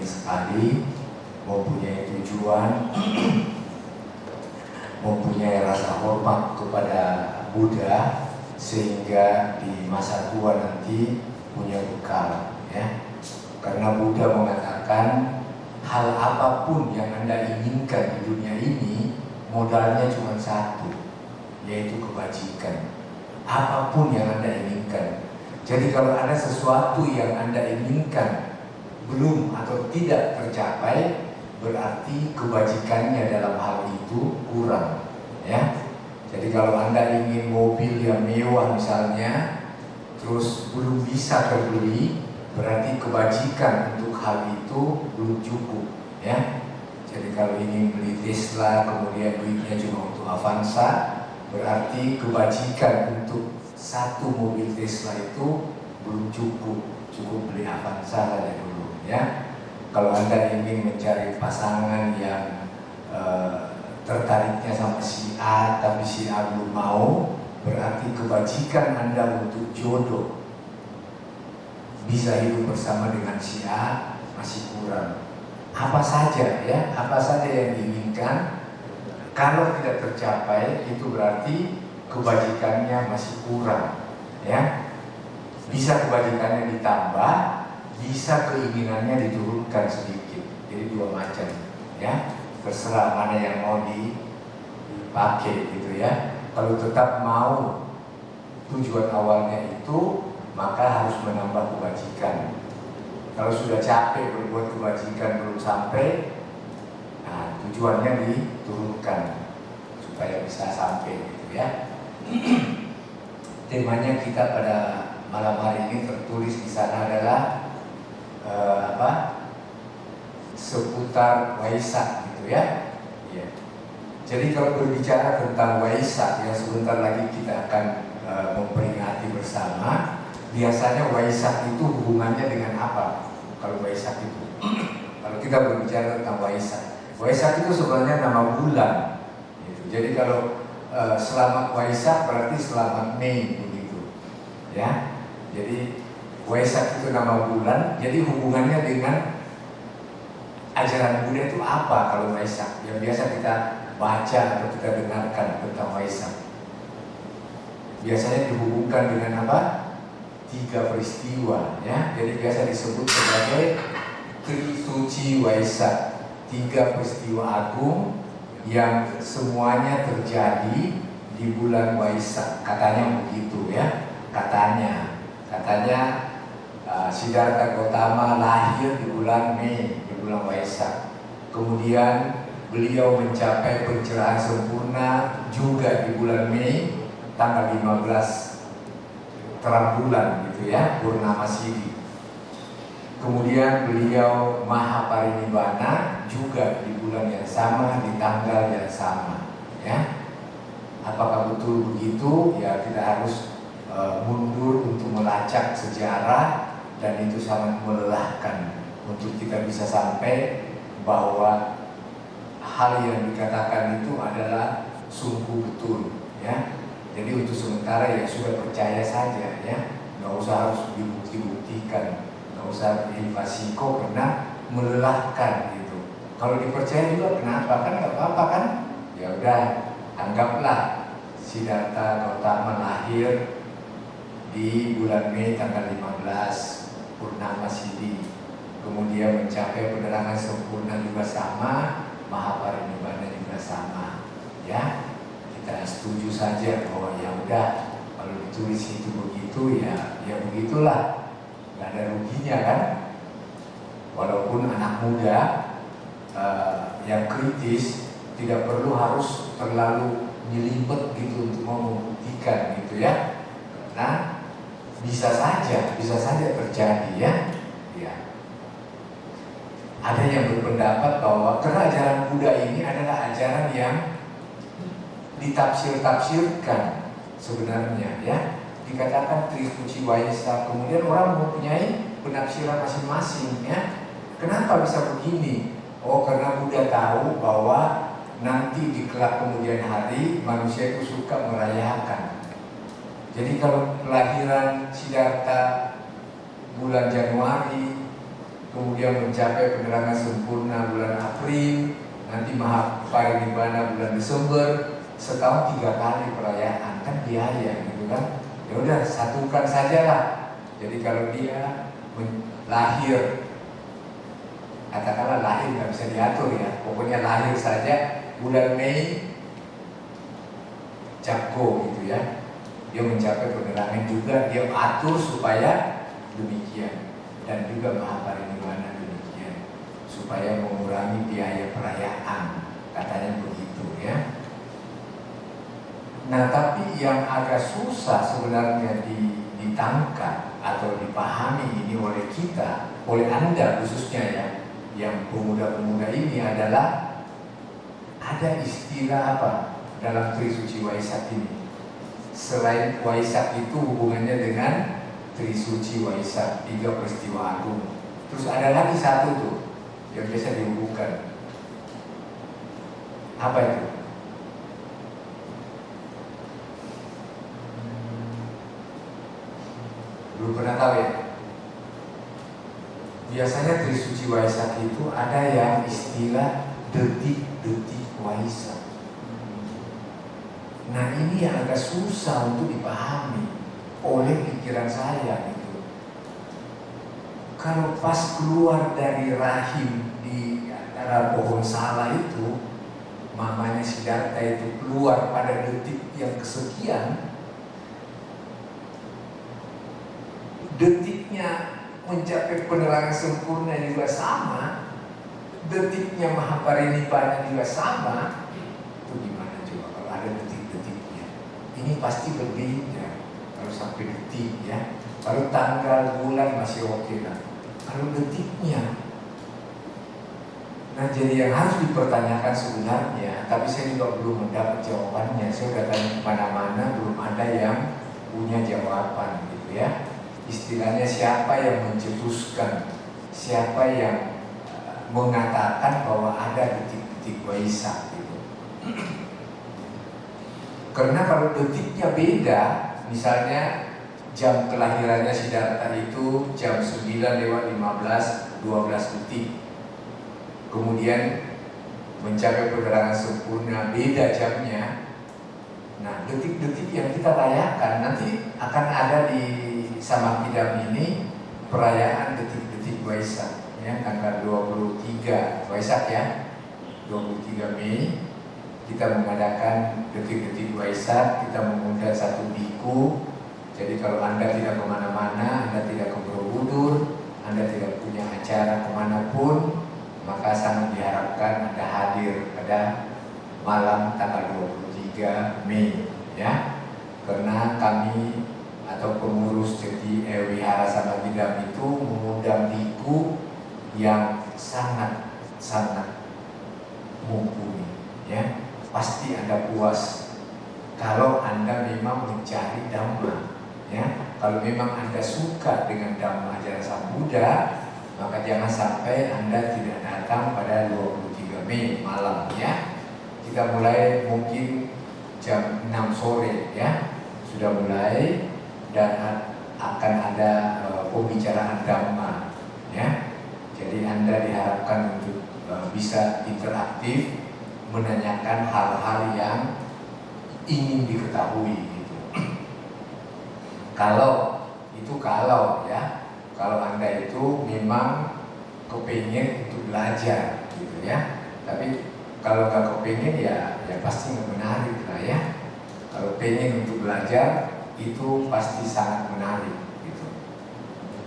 sekali, mempunyai tujuan, mempunyai rasa hormat kepada Buddha, sehingga di masa tua nanti punya bekal, ya. Karena Buddha mengatakan hal apapun yang Anda inginkan di dunia ini modalnya cuma satu, yaitu kebajikan. Apapun yang Anda inginkan. Jadi kalau ada sesuatu yang Anda inginkan belum atau tidak tercapai, berarti kebajikannya dalam hal itu kurang, ya. Jadi kalau Anda ingin mobil yang mewah misalnya, terus belum bisa terbeli, berarti kebajikan untuk hal itu belum cukup, ya. Jadi kalau ingin beli Tesla kemudian duitnya cuma untuk Avanza, berarti kebajikan untuk satu mobil Tesla itu belum cukup beli Avanza saja dulu, ya. Kalau Anda ingin mencari pasangan yang tertariknya sama si A tapi si A belum mau, berarti kebajikan Anda untuk jodoh bisa hidup bersama dengan si A masih kurang. Apa saja, ya, apa saja yang diinginkan, kalau tidak tercapai itu berarti kebajikannya masih kurang, ya. Bisa kebajikannya ditambah, bisa keinginannya diturunkan sedikit. Jadi dua macam, ya. Terserah mana yang mau dipakai gitu, ya. Kalau tetap mau tujuan awalnya itu, maka harus menambah kebajikan. Kalau sudah capek berbuat kebajikan belum sampai, nah tujuannya diturunkan supaya bisa sampai gitu, ya. Temanya kita pada malam hari ini tertulis di sana adalah seputar Waisak gitu, ya. Ya. Jadi kalau berbicara tentang Waisak yang sebentar lagi kita akan memperingati bersama, biasanya Waisak itu hubungannya dengan apa? Kalau Waisak itu, kalau kita berbicara tentang Waisak, Waisak itu sebenarnya nama bulan. Gitu. Jadi kalau selamat Waisak berarti selamat Mei begitu, ya. Jadi Waisak itu nama bulan. Jadi hubungannya dengan ajaran Buddha itu apa kalau Waisak? Yang biasa kita baca atau kita dengarkan tentang Waisak, biasanya dihubungkan dengan apa? 3 peristiwa, ya. Jadi biasa disebut sebagai Trisuci Waisak, 3 peristiwa agung yang semuanya terjadi di bulan Waisak. Katanya begitu, ya. Katanya Siddhartha Gautama lahir di bulan Mei, di bulan Waisak. Kemudian beliau mencapai pencerahan sempurna juga di bulan Mei, tanggal 15 terang bulan gitu, ya, Purnama Siddhi. Kemudian beliau Mahaparinibbana juga di bulan yang sama, di tanggal yang sama, ya. Apakah betul begitu? Ya, kita harus mundur untuk melacak sejarah, dan itu sangat melelahkan untuk kita bisa sampai bahwa hal yang dikatakan itu adalah sungguh betul, ya. Jadi untuk sementara ya sudah percaya saja, ya, nggak usah harus dibukti-buktikan, nggak usah fasiko karena melelahkan gitu. Kalau dipercaya juga kenapa, kan nggak apa-apa kan? Ya udah, anggaplah Siddhartha Gautama lahir di bulan Mei tanggal 15 Purnama Siddhi, kemudian mencapai penerangan sempurna juga sama, Mahaparinibbana juga sama, ya. Kita setuju saja bahwa ya udah, kalau ditulis itu begitu, ya begitulah, nggak ada ruginya kan. Walaupun anak muda yang kritis tidak perlu harus terlalu nyelipet gitu untuk mau membuktikan gitu, ya. Karena bisa saja terjadi, ya. Ya. Ada yang berpendapat bahwa karena ajaran Buddha ini adalah ajaran yang ditafsir-tafsirkan sebenarnya, ya. Dikatakan Trisuci Waisak, kemudian orang mempunyai penafsiran masing-masing, ya. Kenapa bisa begini? Oh, karena Buddha tahu bahwa nanti di kelak kemudian hari manusia itu suka merayakan. Jadi kalau kelahiran Siddhartha bulan Januari, kemudian mencapai penerangan sempurna bulan April, nanti Mahaparinibbana bulan Desember, setahun 3 kali perayaan, kan biaya gitu kan. Ya udah satukan sajalah. Jadi kalau dia lahir, katakanlah lahir nggak bisa diatur ya, pokoknya lahir saja bulan Mei Capko gitu ya, dia mencapai penerangan juga, dia atur supaya demikian, dan juga Mahaparinibbana demikian, supaya mengurangi biaya perayaan, katanya begitu ya. Nah tapi yang agak susah sebenarnya ditangkap atau dipahami ini oleh kita, oleh Anda khususnya ya, yang pemuda-pemuda ini adalah ada istilah apa dalam Trisuci Waisak ini. Selain Waisak itu hubungannya dengan Trisuci Waisak, 3 peristiwa agung. Terus ada lagi satu tuh yang biasa dihubungkan. Apa itu? Belum pernah tahu ya? Biasanya Trisuci Waisak itu ada yang istilah detik-detik Waisak. Nah ini yang agak susah untuk dipahami oleh pikiran saya gitu. Kalau pas keluar dari rahim di antara pohon sala itu, mamanya Siddhartha itu keluar pada detik yang kesekian, detiknya mencapai penerangan sempurna juga sama, detiknya Mahaparinibbana juga sama. Itu gimana coba kalau ada detik-detiknya? Ini pasti berbeda kalau sampai detik ya. Kalau tanggal bulan masih oke lah, kalau detiknya. Nah jadi yang harus dipertanyakan sebenarnya, tapi saya juga belum mendapat jawabannya. Saya sudah tanya kemana-mana, belum ada yang punya jawaban gitu ya. Istilahnya siapa yang mencetuskan, siapa yang mengatakan bahwa ada detik-detik Waisak gitu. Karena kalau detiknya beda, misalnya jam kelahirannya Siddhartha itu jam 9:15 detik, kemudian mencapai penerangan sempurna beda jamnya. Nah detik-detik yang kita rayakan nanti akan ada di Samakidam ini perayaan detik-detik Waisak ya, tanggal 23 Waisak ya, 23 Mei kita mengadakan detik-detik Waisak. Kita mengundang 1 biku. Jadi kalau Anda tidak kemana-mana, Anda tidak ke Borobudur, Anda tidak punya acara kemanapun, maka sangat diharapkan Anda hadir pada malam tanggal 23 Mei ya. Karena kami atau pengurus Wihara Samakidam itu mengundang biku yang sangat mumpuni ya. Pasti Anda puas kalau Anda memang mencari Dhamma ya. Kalau memang Anda suka dengan Dhamma ajaran Sang Buddha, maka jangan sampai Anda tidak datang pada 23 Mei malam ya. Kita mulai mungkin jam 6 sore ya, sudah mulai, dan akan ada pembicaraan Dhamma ya. Jadi Anda diharapkan untuk bisa interaktif, menanyakan hal-hal yang ingin diketahui gitu. Kalau ya, kalau Anda itu memang kepingin untuk belajar gitu ya. Tapi kalau nggak kepingin ya pasti nggak menarik lah ya. Kalau pengen untuk belajar itu pasti sangat menarik gitu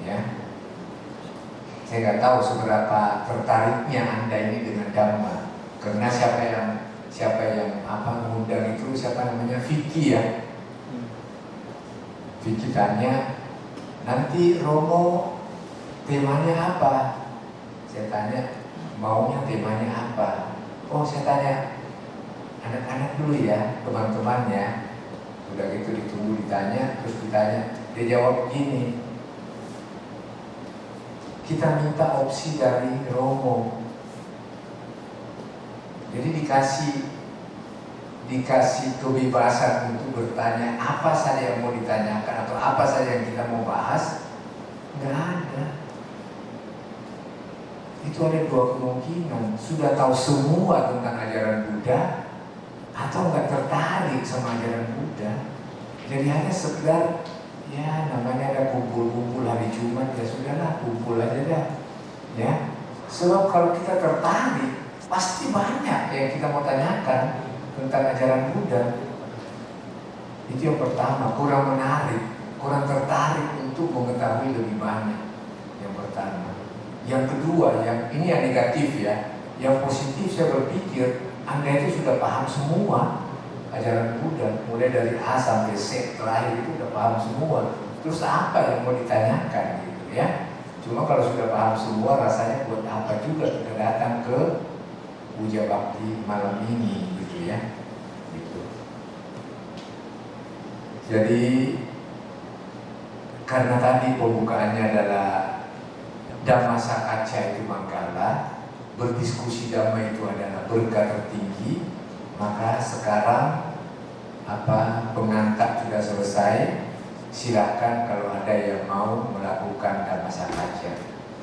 ya. Saya nggak tahu seberapa tertariknya Anda ini dengan Dhamma, karena siapa yang mengundang itu, siapa namanya, Vicky ya. Vicky tanya, nanti Romo temanya apa? Saya tanya, maunya temanya apa? Oh saya tanya anak-anak dulu ya, teman-temannya. Udah gitu ditunggu ditanya, terus ditanya, dia jawab begini, kita minta opsi dari Romo. Jadi dikasih kebebasan untuk bertanya apa saja yang mau ditanyakan atau apa saja yang kita mau bahas. Nggak ada. itu ada dua kemungkinan, sudah tahu semua tentang ajaran Buddha atau nggak tertarik sama ajaran Buddha. Jadi hanya sekedar ya namanya ada kumpul-kumpul hari Jumat, ya sudahlah kumpul aja dah ya. Sebab kalau kita tertarik pasti banyak yang kita mau tanyakan tentang ajaran Buddha. Itu yang pertama, kurang menarik, kurang tertarik untuk mengetahui lebih banyak. Yang pertama. Yang kedua, yang ini yang negatif ya. Yang positif saya berpikir Anda itu sudah paham semua ajaran Buddha, mulai dari A sampai Z terakhir itu sudah paham semua. Terus apa yang mau ditanyakan gitu ya? Cuma kalau sudah paham semua, rasanya buat apa juga kita datang ke Puja Bakti malam ini gitu ya? Gitu. Jadi karena tadi pembukaannya adalah Dhamma Sakaca itu Manggala, berdiskusi Dhamma itu adalah berkah tertinggi, maka sekarang pengantar sudah selesai. Silakan kalau ada yang mau melakukan Dhamma Sakaca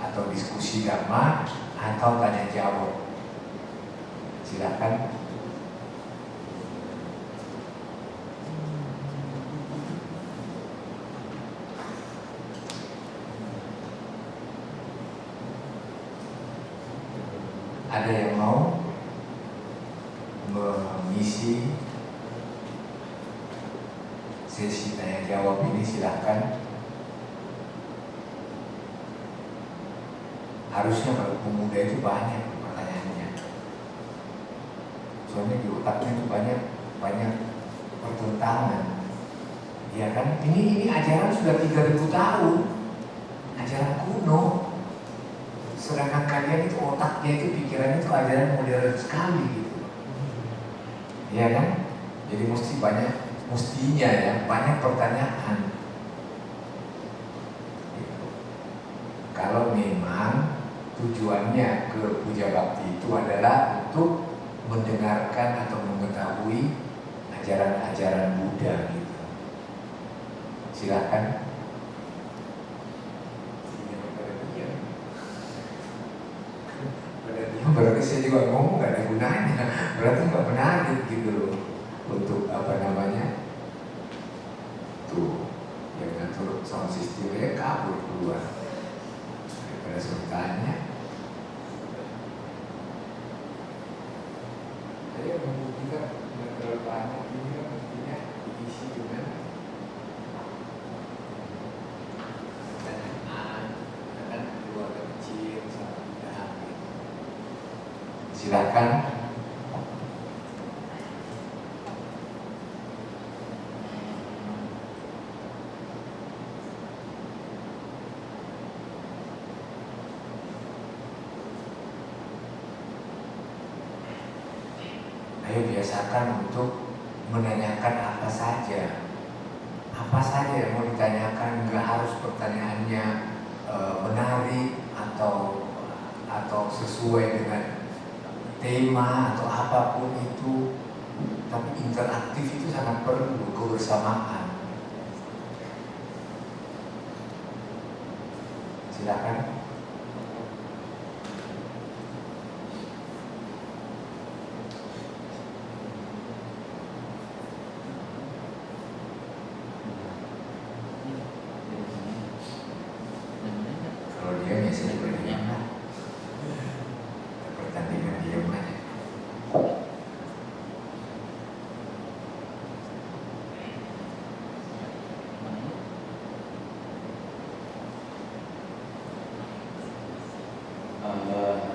atau diskusi Dhamma atau tanya jawab, silakan. Ada yang mau mengisi sesi tanya jawab ini, silahkan. Harusnya kalau pemuda itu banyak pertanyaannya, soalnya di otaknya itu banyak pertentangan, ya kan? Ini ajaran sudah 3000 tahun, ajaran kuno. Sedangkan kalian itu otaknya itu, pikirannya itu ajaran modern sekali gitu, ya kan? Jadi mestinya ya banyak pertanyaan. Gitu. Kalau memang tujuannya ke Puja Bakti itu adalah untuk mendengarkan atau mengetahui ajaran-ajaran Buddha gitu, silakan. Berarti saya juga ngomong gak ada gunanya, berarti gak menarik gitu loh untuk tuh yang ngatur sound systemnya kabur keluar daripada sultannya. Saya membuktikan dengan terlalu banyak ini kan mestinya diisi dengan pertanyaan, kan keluarga kecil sama mudah. Silakan. Ayo biasakan untuk menanyakan apa saja yang mau ditanyakan. Nggak harus pertanyaannya menarik atau sesuai dengan tema atau apapun itu, tapi interaktif itu sangat perlu, kebersamaan. Silakan. Kalau dia biasanya berdiam lah, pertandingan diam aja.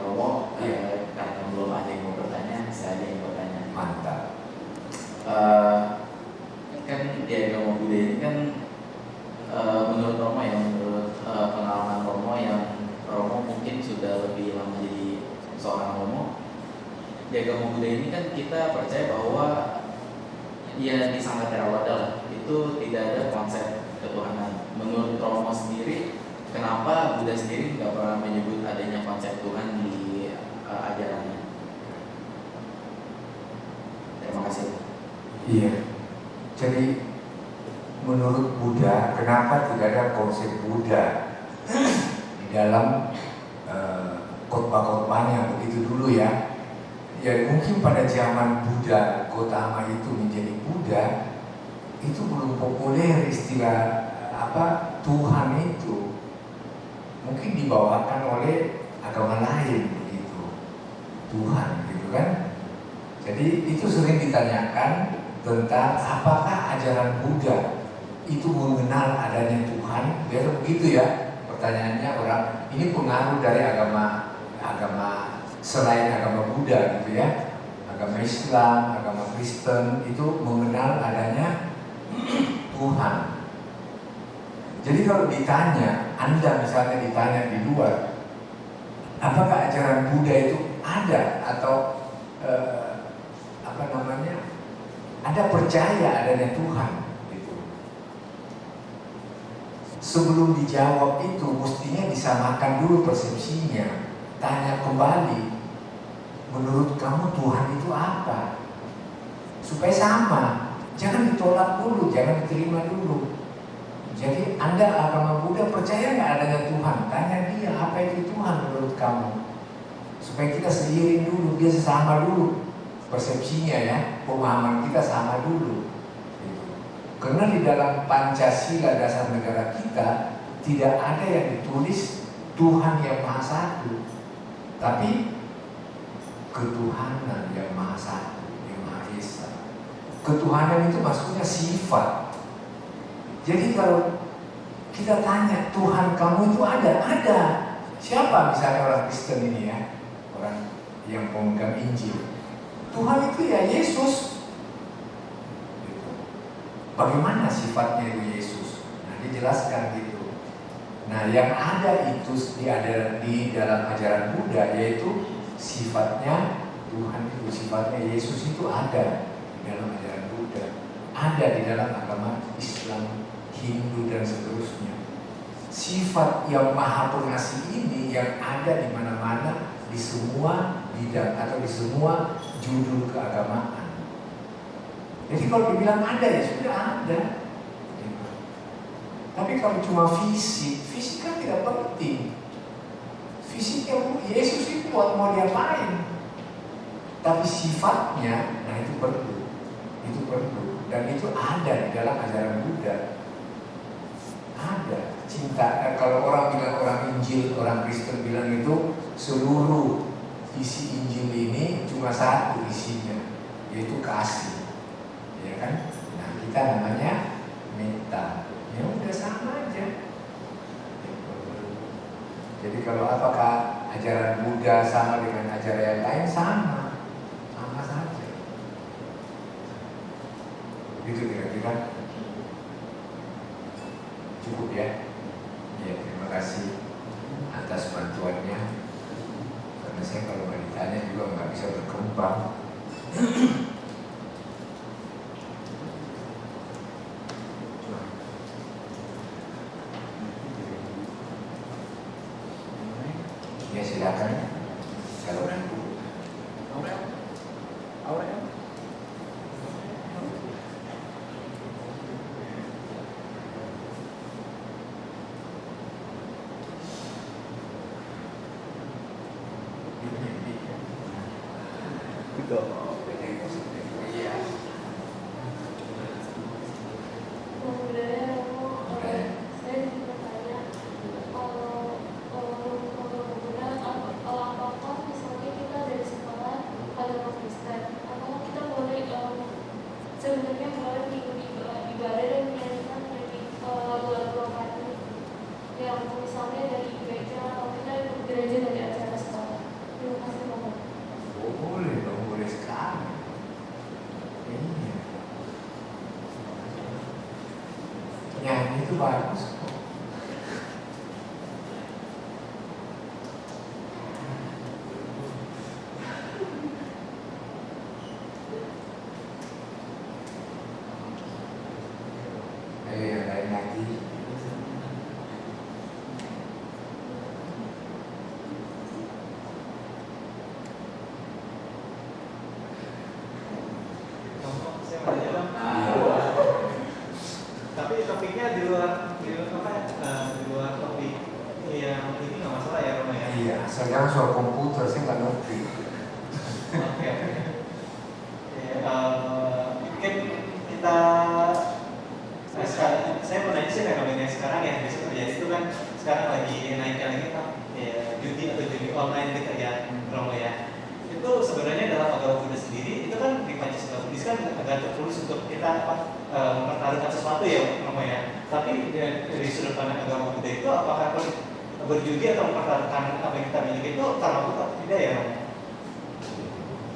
Romo, karena belum ada yang mau bertanya, saya ada yang bertanya. Mantap. Kan di agama Buddha ini kan menurut Romo ya, menurut pengalaman Romo yang Romo mungkin sudah lebih lama jadi seorang Romo, di agama Buddha ini kan kita percaya bahwa ya di Sangha Theravada itu tidak ada konsep ketuhanan. Menurut Romo sendiri, kenapa Buddha sendiri nggak pernah menyebut adanya konsep Tuhan di ajarannya? Terima kasih. Iya. Jadi menurut Buddha, kenapa tidak ada konsep Buddha di dalam khotbah-khotbahnya begitu dulu ya. Ya mungkin pada zaman Buddha Gautama itu menjadi Buddha, itu belum populer istilah Tuhan itu. Mungkin dibawakan oleh agama lain begitu, Tuhan gitu kan. Jadi itu sering ditanyakan tentang apakah ajaran Buddha itu mengenal adanya Tuhan. Biasa begitu ya pertanyaannya orang. Ini pengaruh dari agama selain agama Buddha gitu ya. Agama Islam, agama Kristen itu mengenal adanya Tuhan. Jadi kalau ditanya, Anda misalnya ditanya di luar, apakah ajaran Buddha itu ada atau Anda percaya adanya Tuhan gitu. Sebelum dijawab itu mestinya disamakan dulu persepsinya. Tanya kembali, menurut kamu Tuhan itu apa? Supaya sama. Jangan ditolak dulu, jangan diterima dulu. Jadi Anda agama Buddha percaya nggak adanya Tuhan? Tanya dia, apa itu Tuhan menurut kamu? Supaya kita seiring dulu, dia sesama dulu persepsinya ya, pemahaman kita sama dulu. Gitu. Karena di dalam Pancasila dasar negara kita tidak ada yang ditulis Tuhan yang Maha Satu, tapi ketuhanan yang Maha Satu, yang Maha Esa. Ketuhanan itu maksudnya sifat. Jadi kalau kita tanya Tuhan kamu itu ada. Siapa misalnya orang Kristen ini ya, orang yang pemegang Injil. Tuhan itu ya Yesus. Bagaimana sifatnya itu Yesus? Nah, dijelaskan gitu. Nah, yang ada itu di dalam ajaran Buddha yaitu sifatnya Tuhan itu, sifatnya Yesus itu ada di dalam ajaran Buddha, ada di dalam agama Islam, Hindu dan seterusnya. Sifat yang maha pengasih ini yang ada di mana-mana, di semua bidang atau di semua judul keagamaan. Jadi kalau dibilang ada ya sudah ada. Tapi kalau cuma fisik kan tidak penting. Fisiknya Yesus itu mau diapain? Tapi sifatnya, nah itu perlu. Dan itu ada di dalam ajaran Buddha. Ada cinta. Kalau orang bilang orang Injil, orang Kristen bilang itu seluruh isi Injil ini cuma satu isinya, yaitu kasih, ya kan? Nah kita namanya minta, ya udah sama aja. Jadi kalau apakah ajaran Buddha sama dengan ajaran yang lain? Sama saja. Gitu kira-kira. Cukup ya. Ya, terima kasih atas bantuannya. Karena saya kalau nggak ditanya juga nggak bisa berkembang. Ya silakan. Kalau nanti. Aurel. Nyanyi itu bagus kok. Ayo yang lain lagi. Tapi topiknya di luar topik yang ini nggak masalah ya Romo ya? Iya. Jangan soal komputer, saya nggak ngerti. Oke. Ya, mungkin kita saya mau nanya sih fenomena sekarang yang biasa terjadi itu kan sekarang lagi naiknya lagi kan judi atau judi online gitu ya, Romo ya. Itu sebenarnya dalam agama Buddha sendiri itu kan di Pancasila Buddhis kan agak tertulis untuk kita mempertaruhkan sesuatu ya, Romo ya. Tapi dari sudut pandang agama Buddha itu apakah berjudi atau mempertaruhkan apa yang kita miliki itu karena Buddha tidak ya, Romo?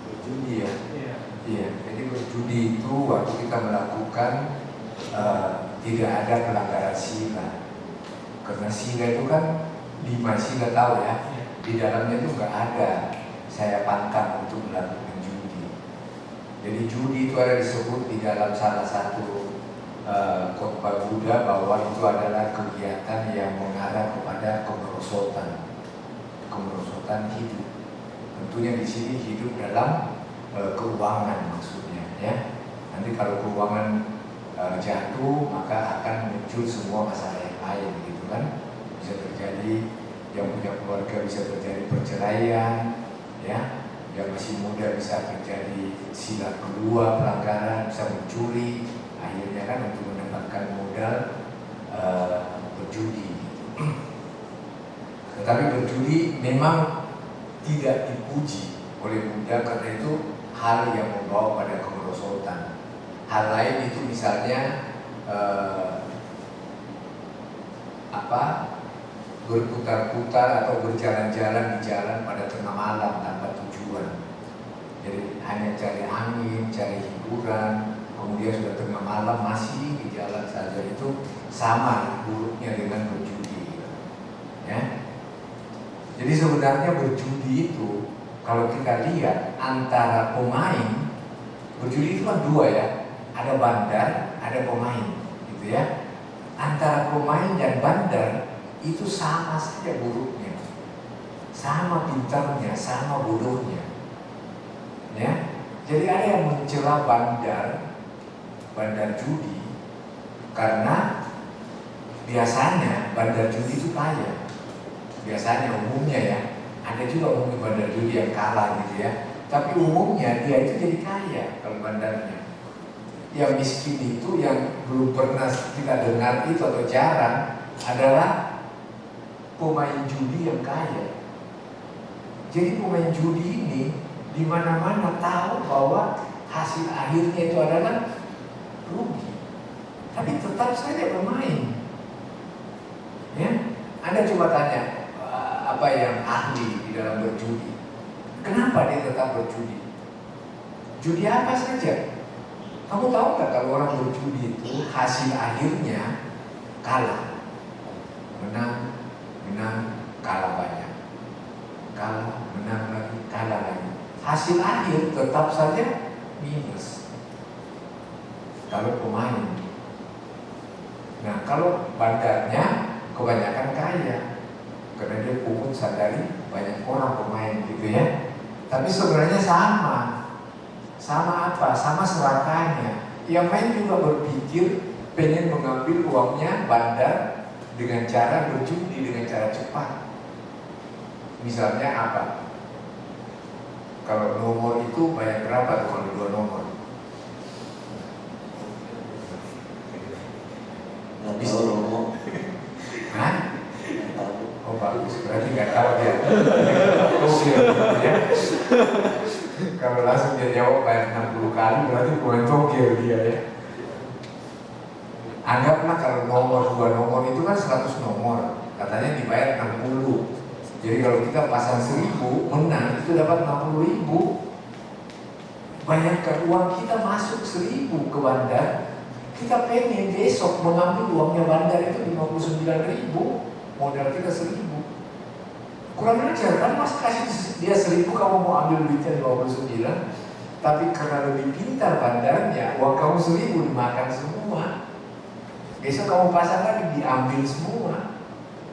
Berjudi ya. Iya. Iya. Jadi berjudi itu waktu kita melakukan tidak ada pelanggaran sila. Karena sila itu kan 5 sila tahu ya. Di dalamnya itu nggak ada saya pantang untuk melakukan judi. Jadi judi itu ada disebut di dalam salah satu khotbah Buddha bahwa itu adalah kegiatan yang mengarah kepada kemerosotan hidup. Tentunya di sini hidup dalam keuangan maksudnya ya. Nanti kalau keuangan jatuh maka akan muncul semua masalah yang lain gitu kan. Bisa terjadi yang punya keluarga, bisa terjadi perceraian ya. Yang masih muda bisa terjadi sila kedua, pelanggaran, bisa mencuri, akhirnya kan untuk mendapatkan modal berjudi. Tetapi berjudi memang tidak dipuji oleh Buddha karena itu hal yang membawa pada kemerosotan. Hal lain itu misalnya berputar-putar atau berjalan-jalan di jalan pada tengah malam tanpa tujuan. Jadi hanya cari angin, cari hiburan, kemudian sudah tengah malam masih di jalan saja, itu sama buruknya dengan berjudi. Ya. Jadi sebenarnya berjudi itu kalau kita lihat antara pemain, berjudi itu kan dua ya, ada bandar, ada pemain, gitu ya. Antara pemain dan bandar itu sama saja buruknya, sama pintarnya, sama bodohnya, ya. Jadi ada yang mencela bandar judi karena biasanya bandar judi itu kaya. Biasanya umumnya ya, ada juga umumnya bandar judi yang kalah gitu ya. Tapi umumnya dia itu jadi kaya kalau bandarnya. Yang miskin itu yang belum pernah kita dengar itu atau jarang adalah pemain judi yang kaya. Jadi pemain judi ini di mana-mana tahu bahwa hasil akhirnya itu adalah rugi, tapi tetap saja bermain. Ya, Anda coba tanya apa yang ahli di dalam berjudi, kenapa dia tetap berjudi? Judi apa saja? Kamu tahu nggak kalau orang berjudi itu hasil akhirnya kalah, menang, kalah banyak, kalah, menang lagi, kalah lagi. Hasil akhir tetap saja minus. Kalau pemain, nah kalau bandarnya kebanyakan kaya, karena dia pungut sadari banyak orang pemain gitu ya. Tapi sebenarnya sama apa? Sama serakahnya. Yang main juga berpikir pengen mengambil uangnya bandar dengan cara berjudi, dengan cara cepat. Misalnya apa? Kalau nomor itu bayar berapa tuh kalau 2 nomor? Nggak tahu Romo. Hah? Nggak tahu. Oh bagus, berarti nggak tahu dia. Ya. Kalau langsung dia jawab bayar 60 kali berarti bukan tokil dia ya. Anggaplah kalau nomor 2 nomor itu kan 100 nomor, katanya dibayar 60. Jadi kalau kita pasang 1000 menang itu dapat 60.000. Bayangkan uang kita masuk 1000 ke bandar, kita pengen besok mengambil uangnya bandar itu 59.000, modal kita 1000. Kurang ajar kan, mas kasih dia 1000 kamu mau ambil duitnya 59, tapi karena lebih pintar bandarnya, uang kamu 1000 dimakan semua. Besok kamu pasang lagi diambil semua,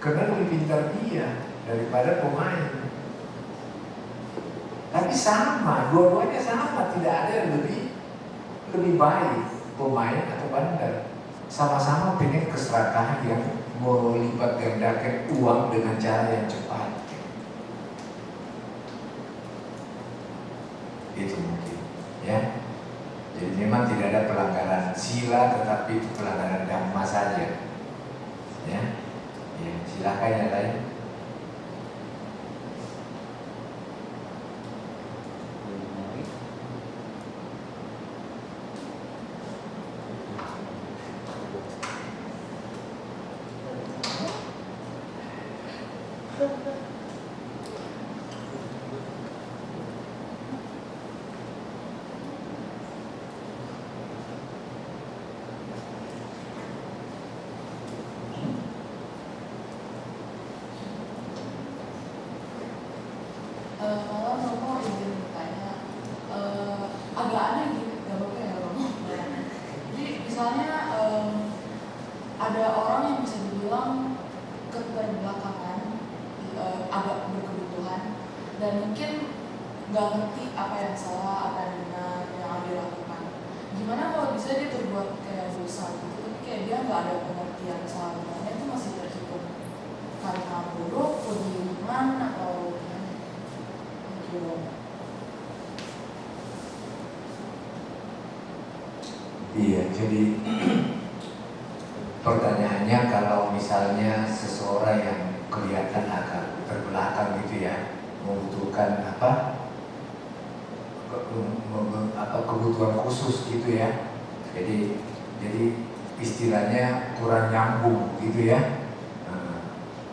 karena lebih pintar dia daripada pemain. Tapi sama, dua-duanya sama, tidak ada yang lebih baik pemain atau bandar. Sama-sama pengen keserakahan yang melipat gandakan uang dengan cara yang cepat. Itu mungkin, ya. Jadi memang tidak ada pelanggaran sila, tetapi itu pelanggaran dhamma saja, ya. Ya, silakan yang lain. Kalau Romo izin bertanya, agak aneh gitu, gak apa-apa ya Romo. Jadi misalnya ada orang yang bisa dibilang keterbelakangan, agak berkebutuhan, dan mungkin nggak ngerti apa yang salah, apa yang benar, yang dia lakukan. Gimana kalau bisa dia berbuat kayak dosa gitu, tapi kayak dia nggak ada pengertian salah benarnya, itu masih terhitung karena buruk, kebingungan atau gimana? Iya, jadi pertanyaannya kalau misalnya seseorang yang kelihatan agak terbelakang gitu ya, membutuhkan kebutuhan khusus gitu ya. Jadi istilahnya kurang nyambung gitu ya.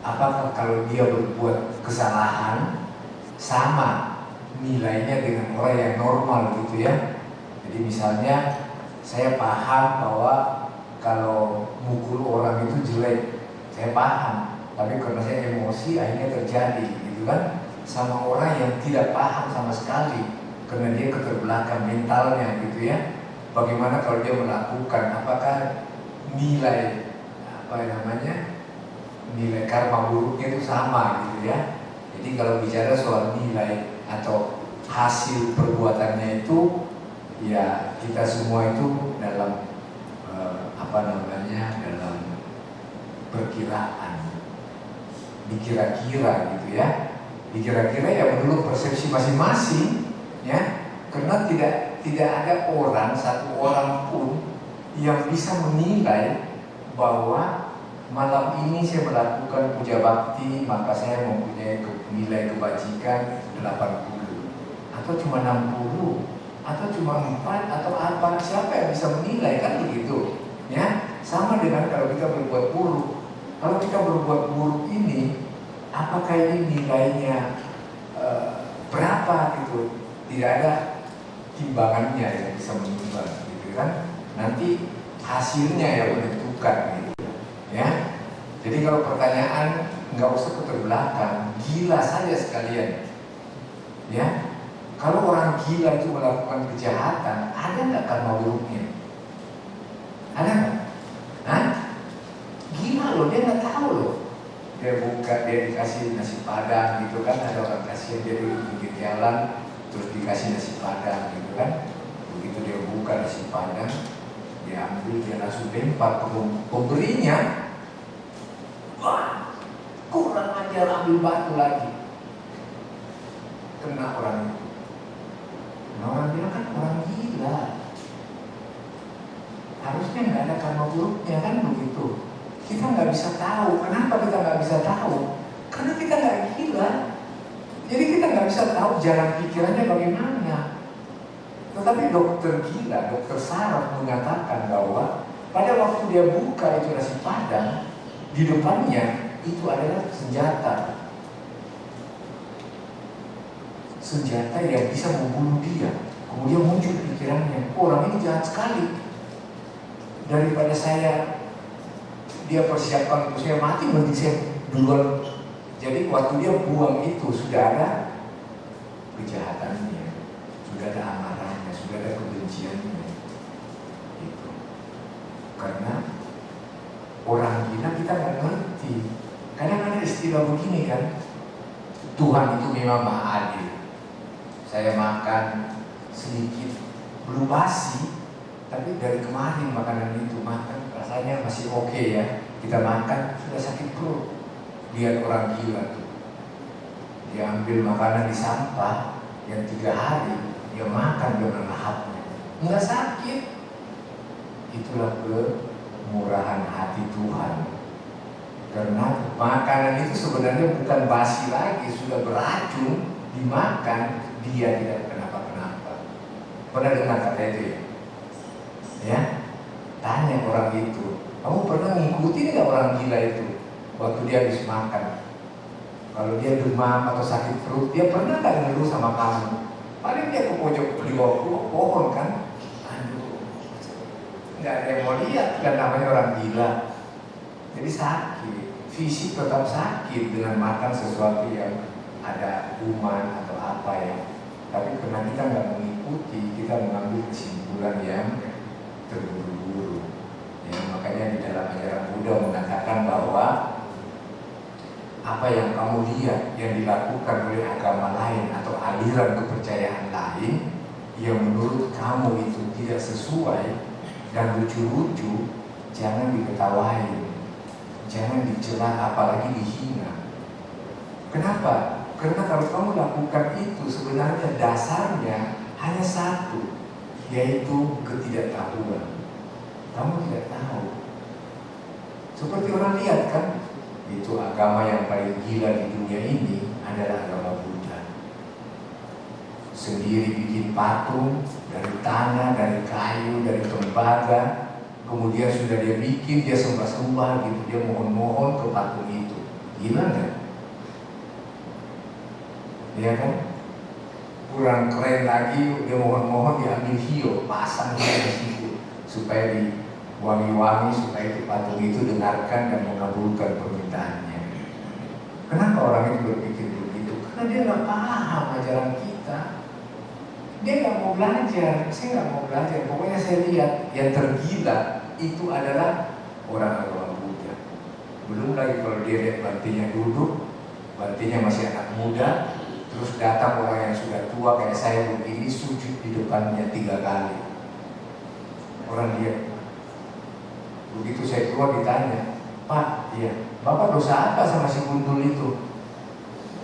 Apakah kalau dia berbuat kesalahan sama nilainya dengan orang yang normal gitu ya? Jadi misalnya saya paham bahwa kalau mukul orang itu jelek, saya paham, tapi karena saya emosi akhirnya terjadi gitu kan, sama orang yang tidak paham sama sekali karena dia keterbelakang mentalnya gitu ya. Bagaimana kalau dia melakukan, apakah nilai nilai karma buruknya itu sama gitu ya. Jadi kalau bicara soal nilai atau hasil perbuatannya itu, ya kita semua itu dalam dalam perkiraan, dikira-kira gitu ya, dikira-kira ya menurut persepsi masing-masing ya, karena tidak ada satu orang pun yang bisa menilai bahwa malam ini saya melakukan puja bakti maka saya mempunyai nilai kebajikan 80 atau cuma 60 atau cuma 4 atau apa, siapa yang bisa menilai, kan begitu ya. Sama dengan kalau kita berbuat buruk, kalau kita berbuat buruk ini apakah ini nilainya berapa gitu, tidak ada timbangannya yang bisa menimbang gitu kan, nanti hasilnya yang menentukan gitu ya. Jadi kalau pertanyaan nggak usah keterbelakang, gila saja sekalian ya. Kalau orang gila itu melakukan kejahatan, ada nggak karma buruknya? Ada nggak? Hah? Gila loh, dia nggak tahu loh. Dia dikasih nasi padang gitu kan, ada orang kasihan dia duduk di pinggir jalan, terus dikasih nasi padang gitu kan. Begitu dia buka nasi padang, dia ambil, dia langsung lempar ke pemberinya. Wah, kurang ajar, ambil batu lagi. Kena orang itu. Nah, orang bilang kan orang gila. Harusnya nggak ada karma buruknya kan begitu. Kita nggak bisa tahu. Kenapa kita nggak bisa tahu? Karena kita nggak gila. Jadi kita nggak bisa tahu jalan pikirannya bagaimana. Tetapi dokter gila, dokter saraf mengatakan bahwa pada waktu dia buka itu nasi padang, di depannya itu adalah senjata yang bisa membunuh dia. Kemudian muncul pikirannya, orang ini jahat sekali. Daripada dia persiapkan untuk saya mati, mending saya duluan. Jadi waktu dia buang itu sudah ada kejahatannya, sudah ada amarahnya, sudah ada kebenciannya. Gitu. Karena orang gila kita nggak ngerti. Kadang ada istilah begini kan, Tuhan itu memang maha adil. Saya makan sedikit belum basi, tapi dari kemarin makanan itu makan rasanya masih oke ya. Kita makan sudah sakit perut. Lihat orang gila tuh, dia ambil makanan di sampah, yang 3 hari dia makan dengan lahapnya, nggak sakit. Itulah kemurahan hati Tuhan. Karena makanan itu sebenarnya bukan basi lagi, sudah beracun, dimakan dia tidak kenapa-kenapa. Pernah dengar kata itu ya? Ya, tanya orang itu, kamu pernah ngikutin nggak orang gila itu waktu dia habis makan? Kalau dia demam atau sakit perut, dia pernah nggak ngeluh sama kamu? Paling dia ke pojok di bawah pohon kan? Aduh, nggak ada yang mau lihat kan, namanya orang gila. Jadi sakit, fisik tetap sakit dengan makan sesuatu yang ada kuman atau apa ya. Tapi karena kita nggak mengikuti, kita mengambil kesimpulan yang terburu-buru. Ya, makanya di dalam ajaran Buddha mengatakan bahwa apa yang kamu lihat yang dilakukan oleh agama lain atau aliran kepercayaan lain yang menurut kamu itu tidak sesuai dan lucu-lucu, jangan diketawain, jangan dicela, apalagi dihina. Kenapa? Karena kalau kamu lakukan itu sebenarnya dasarnya hanya satu, yaitu ketidaktahuan. Kamu tidak tahu. Seperti orang lihat kan, itu agama yang paling gila di dunia ini adalah agama Buddha. Sendiri bikin patung dari tanah, dari kayu, dari tembaga. Kemudian sudah dia bikin, dia sembah-sembah gitu, dia mohon-mohon ke patung itu. Gila nggak? Iya kan? Kurang keren lagi, dia mohon-mohon diambil hiu, pasang di situ supaya diwangi-wangi, supaya itu patung itu dengarkan dan mengabulkan permintaannya. Kenapa orang itu berpikir begitu? Karena dia nggak paham ajaran kita. Dia nggak mau belajar, saya nggak mau belajar. Pokoknya saya lihat yang tergila itu adalah orang agama Buddha. Belum lagi kalau dia lihat bantinya duduk, bantinya masih anak muda, terus datang orang yang sudah tua kayak saya begini, sujud di depannya 3 kali. Orang dia, begitu saya keluar ditanya, Pak, iya, Bapak dosa apa sama si gundul itu?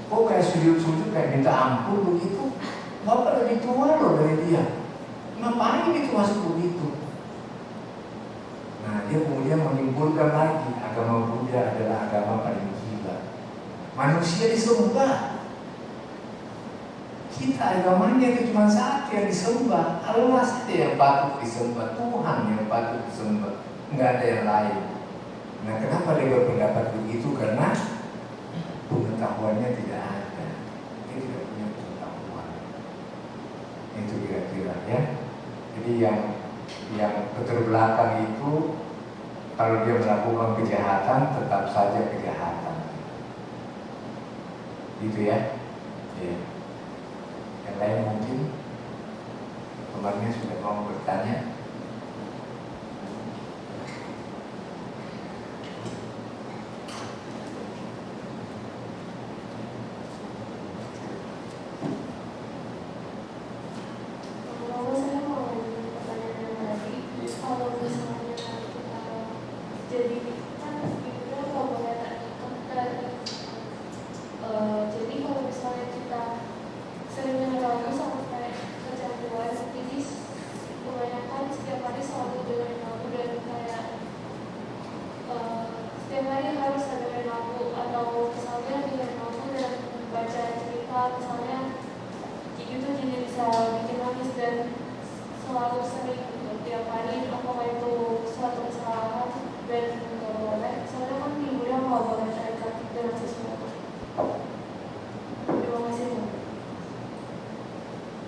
Kok kayak sujud-sujud kayak minta ampun begitu? Bapak lebih tua loh dari dia. Ngapain itu masuk begitu? Nah, dia kemudian menyimpulkan lagi, agama Buddha adalah agama paling gila. Manusia disembah. Kita agamanya itu cuma satu yang disembah, Allah saja yang patut disembah, Tuhan yang patut disembah, nggak ada yang lain. Nah, kenapa dia berpendapat begitu? Karena pengetahuannya tidak ada, dia tidak punya pengetahuan. Itu kira-kira ya. Jadi yang keterbelakang itu kalau dia melakukan kejahatan tetap saja kejahatan. Gitu ya. Ya. Yang lain mungkin temannya sudah mau bertanya.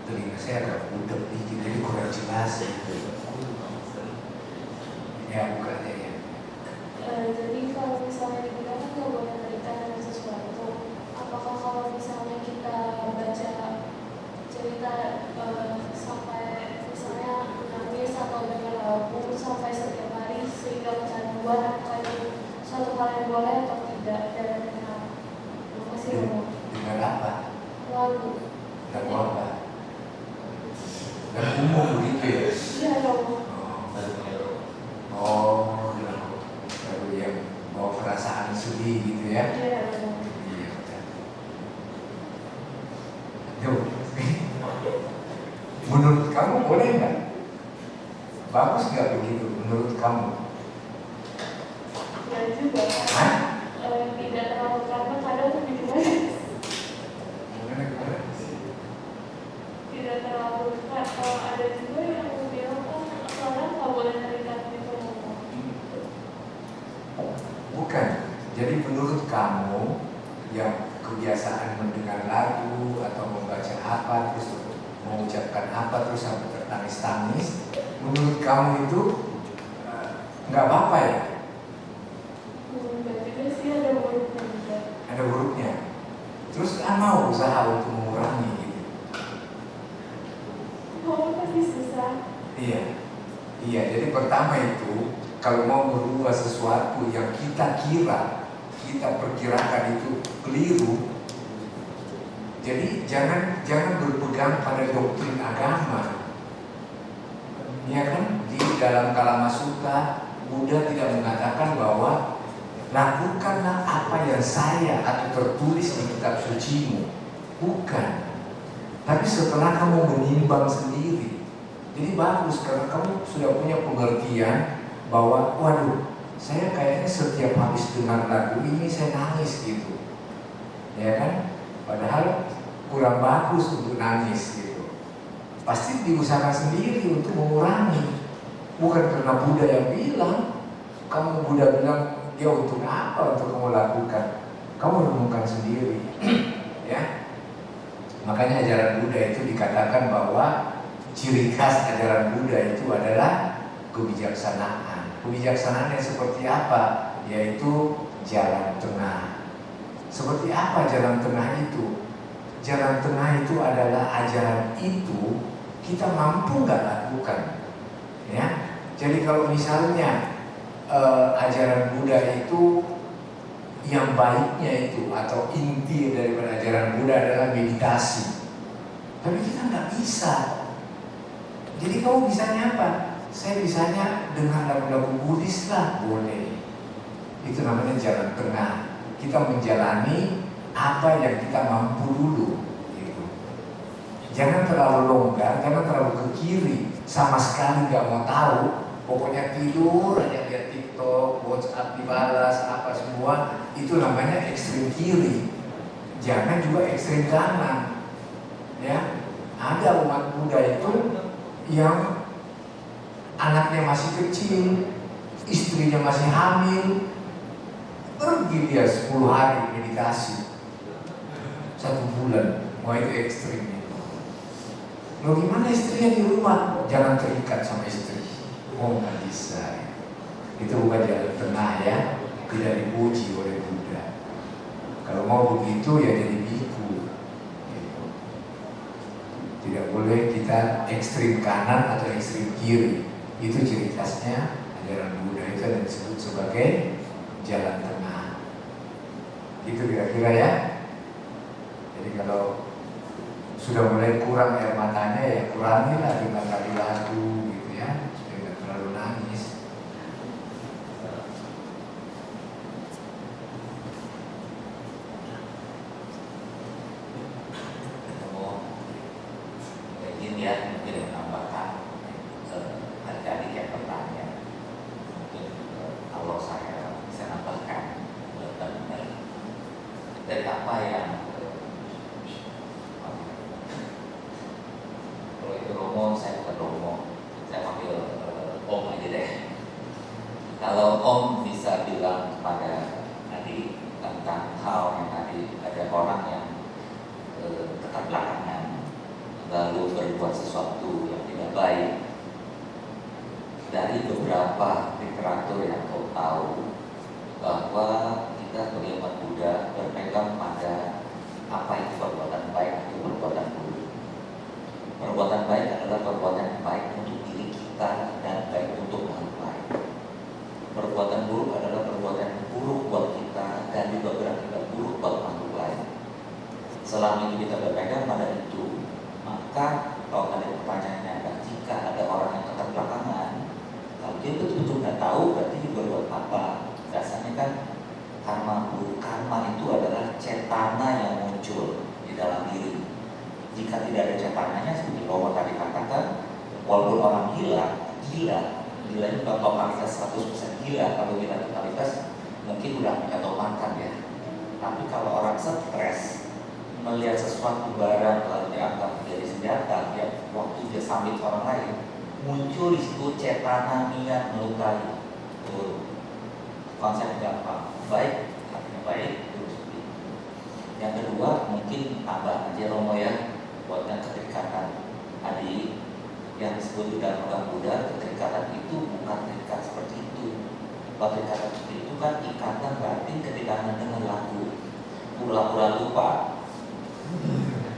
Telinga saya agak budak dikit, jadi kurang jelas gitu. Ya, bukannya ya. Jadi kalau misalnya digunakan nggak boleh kaitan dengan sesuatu. Apakah kalau misalnya kita baca cerita sampai misalnya menangis atau dengar lagu sampai setiap hari sehingga kecanduan, apakah itu suatu hal yang boleh atau tidak? Dan kenapa? Terima kasih. Dengan apa? Lagu. Lagu apa? Lagu umum begitu ya? Iya dong. Oh, lagu yang bawa perasaan sedih gitu ya? Iya dong. Iya. Tuh, Menurut kamu boleh nggak? Bagus nggak begitu menurut kamu? Ya juga. Hah? Tidak terlalu karena kadang tuh bikin bagus. Gimana? Tidak terlalu kalau ada juga yang bilang kan sekarang nggak boleh terikat gitu ngomong. Bukan. Jadi menurut kamu yang kebiasaan mendengar lagu atau membaca apa terus mengucapkan apa terus sampai tertangis-tangis, menurut kamu itu nggak apa-apa ya? Berarti sih ada buruknya juga. Ada buruknya. Terus mau usaha untuk mengurangi gitu. Ngomong pasti susah. Iya. Jadi pertama itu kalau mau merubah sesuatu yang kita perkirakan itu keliru, jadi jangan berpegang pada doktrin agama. Ya kan, di dalam Kalama Sutta Buddha tidak mengatakan bahwa lakukanlah apa yang saya atau tertulis di kitab sucimu. Bukan. Tapi setelah kamu menimbang sendiri, jadi bagus karena kamu sudah punya pengertian bahwa waduh, saya kayaknya setiap habis dengar lagu ini saya nangis gitu. Ya kan? Padahal kurang bagus untuk nangis gitu. Pasti diusahakan sendiri untuk mengurangi. Bukan karena Buddha yang bilang. Kamu Buddha bilang, ya untuk apa untuk kamu lakukan? Kamu renungkan sendiri. Ya. Makanya ajaran Buddha itu dikatakan bahwa ciri khas ajaran Buddha itu adalah kebijaksanaan. Kebijaksanaan yang seperti apa? Yaitu jalan tengah. Seperti apa jalan tengah itu? Jalan tengah itu adalah ajaran itu kita mampu nggak lakukan, ya. Jadi kalau misalnya ajaran Buddha itu yang baiknya itu atau inti daripada ajaran Buddha adalah meditasi, tapi kita nggak bisa. Jadi kamu bisanya apa? Saya bisanya dengar lagu-lagu Buddhis lah, boleh. Itu namanya jalan tengah. Kita menjalani apa yang kita mampu dulu gitu. Jangan terlalu longgar, jangan terlalu ke kiri, sama sekali gak mau tahu, pokoknya tidur aja lihat TikTok, WhatsApp dibalas, apa semua, itu namanya ekstrem kiri. Jangan juga ekstrem kanan. Ya, ada umat Buddha itu yang anaknya masih kecil, istrinya masih hamil, pergi dia 10 hari meditasi 1 bulan. Wah, itu ekstrimnya. Loh, gimana istrinya di rumah? Jangan terikat sama istri. Oh, nggak bisa. Itu bukan jalan tengah ya. Tidak dipuji oleh Buddha. Kalau mau begitu ya jadi biku gitu. Tidak boleh kita ekstrim kanan atau ekstrim kiri. Itu ciri khasnya ajaran Buddha. Itu yang disebut sebagai jalan tengah. Itu kira-kira ya. Jadi kalau sudah mulai kurang air matanya, ya kurangilah dengan lagu-lagu gitu ya, supaya nggak terlalu nangis. Izin ya, mungkin menambahkan adik-adik yang bertanya, mungkin kalau saya bisa nambahkan benar-benar dari apa yang kalau itu Romo, saya bukan Romo, saya panggil Om aja deh. Kalau Om bisa bilang kepada adik tentang hal yang tadi ada orang yang keterbelakangan lalu berbuat sesuatu yang tidak baik, dari beberapa literatur yang kau tahu bahwa kita sebagai umat Buddha berpegang pada apa itu perbuatan baik atau perbuatan buruk. Perbuatan baik adalah perbuatan yang baik untuk diri kita dan baik untuk orang lain. Perbuatan buruk adalah perbuatan yang buruk buat kita dan juga berakibat buruk buat orang lain. Selama ini kita berpegang pada itu, maka kalau ada pertanyaannya adalah jika ada orang yang keterbelakangan, kalau dia betul-betul nggak tahu berarti dia berbuat apa. Rasanya kan karma buruk, karma itu adalah cetana yang muncul di dalam diri. Jika tidak ada cetananya, sebetulnya Romo tadi katakan, walaupun orang gila itu bukan totalitas 100% gila. Kalau kita totalitas mungkin udah menyatomakan ya. Tapi kalau orang stres melihat sesuatu barang lalu dianggap menjadi senjata, ya waktu dia sambit orang lain, muncul di situ cetana niat melukai. Tuh, konsep gampang. Baik, artinya baik, terus. Yang kedua mungkin tambah aja Romo ya, buatnya keterikatan adik yang disebut di dalam agama Buddha. Keterikatan itu bukan terikat seperti itu. Kalau terikat seperti itu kan ikatan berarti ketika Anda dengar lagu pura-pura lupa,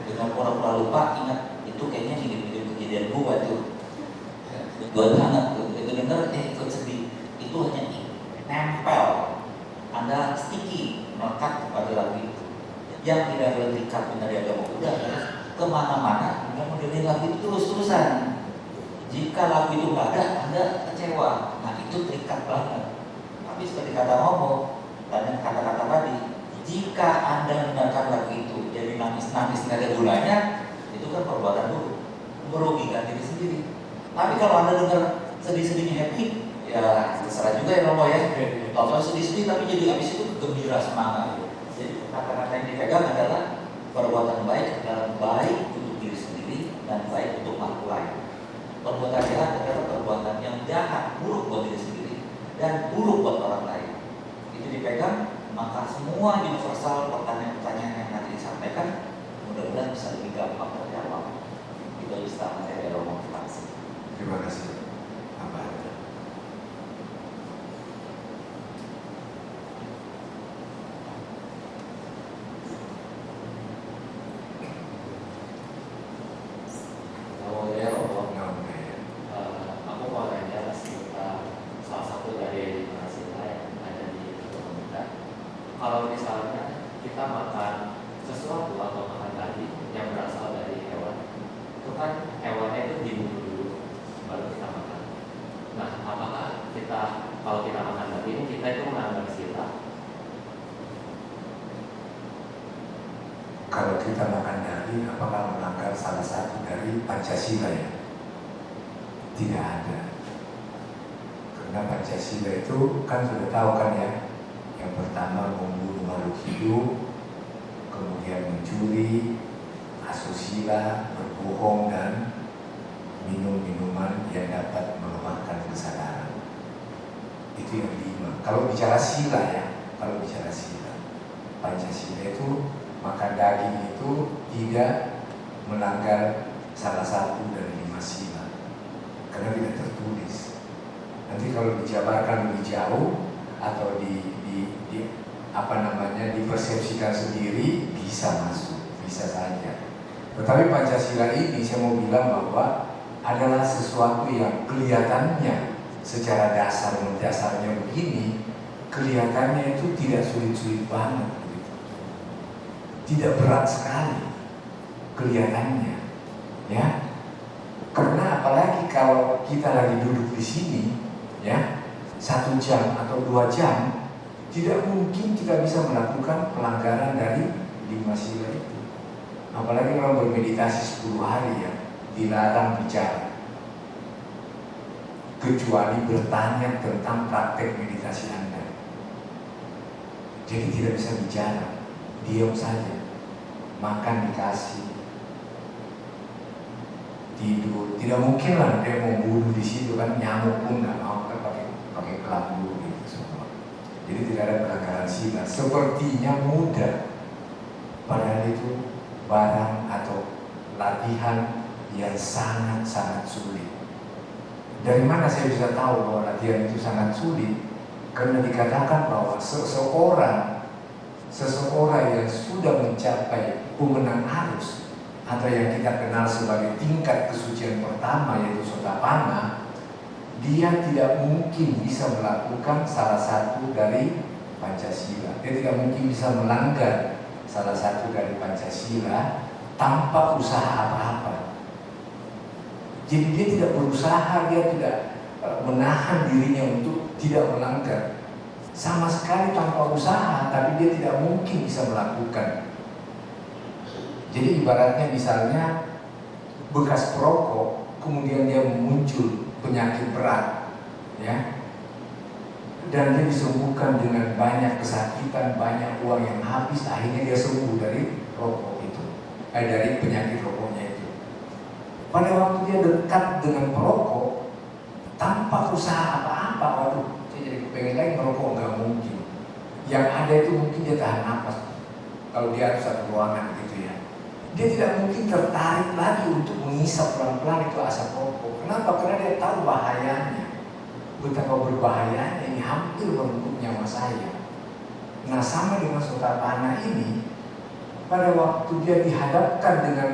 dengan pura-pura lupa ingat itu kayaknya hidup kejadian gua tuh. Gua banget tuh, itu denger ikut sedih. Itu hanya nempel, Anda sticky melekat kepada lagu itu. Yang tidak ada terikat benar di agama Buddha kemana-mana Anda mendengar lagu itu terus-terusan. Jika lagu itu nggak ada, Anda kecewa. Nah itu terikat banget. Tapi seperti kata Romo dan kata-kata tadi, jika Anda mendengarkan lagu itu jadi nangis-nangis nggak ada gunanya, itu kan perbuatan buruk, merugikan diri sendiri. Tapi kalau Anda dengar sedih-sedihnya happy, ya terserah juga ya Romo ya. Kalau sedih-sedih tapi jadi habis itu gembira, semangat. Jadi kata-kata yang dipegang adalah perbuatan baik adalah baik untuk diri sendiri dan baik untuk makhluk lain. Perbuatan jahat adalah perbuatan yang jahat, buruk buat diri sendiri dan buruk buat orang lain. Itu dipegang, maka semua universal pertanyaan-pertanyaan yang nanti disampaikan mudah-mudahan bisa lebih gampang terjawab. Itu istilah materi Romo. Terima kasih. Apa? Aku mau tanya seputar salah satu dari mahasiswa yang ada di Kementerian. Kalau misalnya kita makan sesuatu atau makan daging yang berasal dari hewan, itu kan hewannya itu dibunuh dulu baru kita makan. Nah, apakah kita kalau kita makan daging kita itu melanggar sila? Kalau kita makan daging, apakah melanggar salah satu dari Pancasila ya? Tidak ada. Karena Pancasila itu kan sudah tahu kan ya, yang pertama membunuh makhluk hidup, kemudian mencuri, asusila, berbohong, dan minum minuman yang dapat melemahkan kesadaran. Itu yang 5. Kalau bicara sila ya, kalau bicara sila, Pancasila itu makan daging itu tidak melanggar salah satu dari 5 sila karena tidak tertulis. Nanti kalau dijabarkan lebih jauh atau dipersepsikan sendiri bisa masuk, bisa saja. Tetapi Pancasila ini saya mau bilang bahwa adalah sesuatu yang kelihatannya secara dasarnya begini, kelihatannya itu tidak sulit-sulit banget. Tidak berat sekali kelihatannya, ya. Karena apalagi kalau kita lagi duduk di sini, ya, 1 jam atau 2 jam, tidak mungkin kita bisa melakukan pelanggaran dari 5 sila itu. Apalagi orang bermeditasi 10 hari ya, dilarang bicara, kecuali bertanya tentang praktek meditasi Anda. Jadi tidak bisa bicara, diam saja. Makan dikasih, tidur, tidak mungkin lah dia mau bunuh di situ kan, nyamuk pun nggak mau kan pakai kelambu gitu semua. Jadi tidak ada pelanggaran sila. Sepertinya mudah, padahal itu barang atau latihan yang sangat-sangat sulit. Dari mana saya bisa tahu bahwa latihan itu sangat sulit? Karena dikatakan bahwa seseorang yang sudah mencapai pemenang arus atau yang kita kenal sebagai tingkat kesucian pertama yaitu Sotapanna, dia tidak mungkin bisa melakukan salah satu dari Pancasila. Dia tidak mungkin bisa melanggar salah satu dari Pancasila tanpa usaha apa-apa. Jadi dia tidak berusaha, dia tidak menahan dirinya untuk tidak melanggar. Sama sekali tanpa usaha, tapi dia tidak mungkin bisa melakukan. Jadi ibaratnya misalnya bekas perokok, kemudian dia muncul penyakit berat, ya, dan dia disembuhkan dengan banyak kesakitan, banyak uang yang habis, akhirnya dia sembuh dari rokok itu, dari penyakit rokoknya itu. Pada waktu dia dekat dengan perokok, tanpa usaha apa-apa, waduh, saya jadi kepengen lagi merokok, nggak mungkin. Yang ada itu mungkin dia tahan nafas. Kalau dia harus satu ruangan gitu ya, dia tidak mungkin tertarik lagi untuk mengisap pelan-pelan itu asap rokok. Kenapa? Karena dia tahu bahayanya, betapa berbahayanya, ini hampir merenggut nyawa saya. Nah, sama dengan Sotapanah ini, pada waktu dia dihadapkan dengan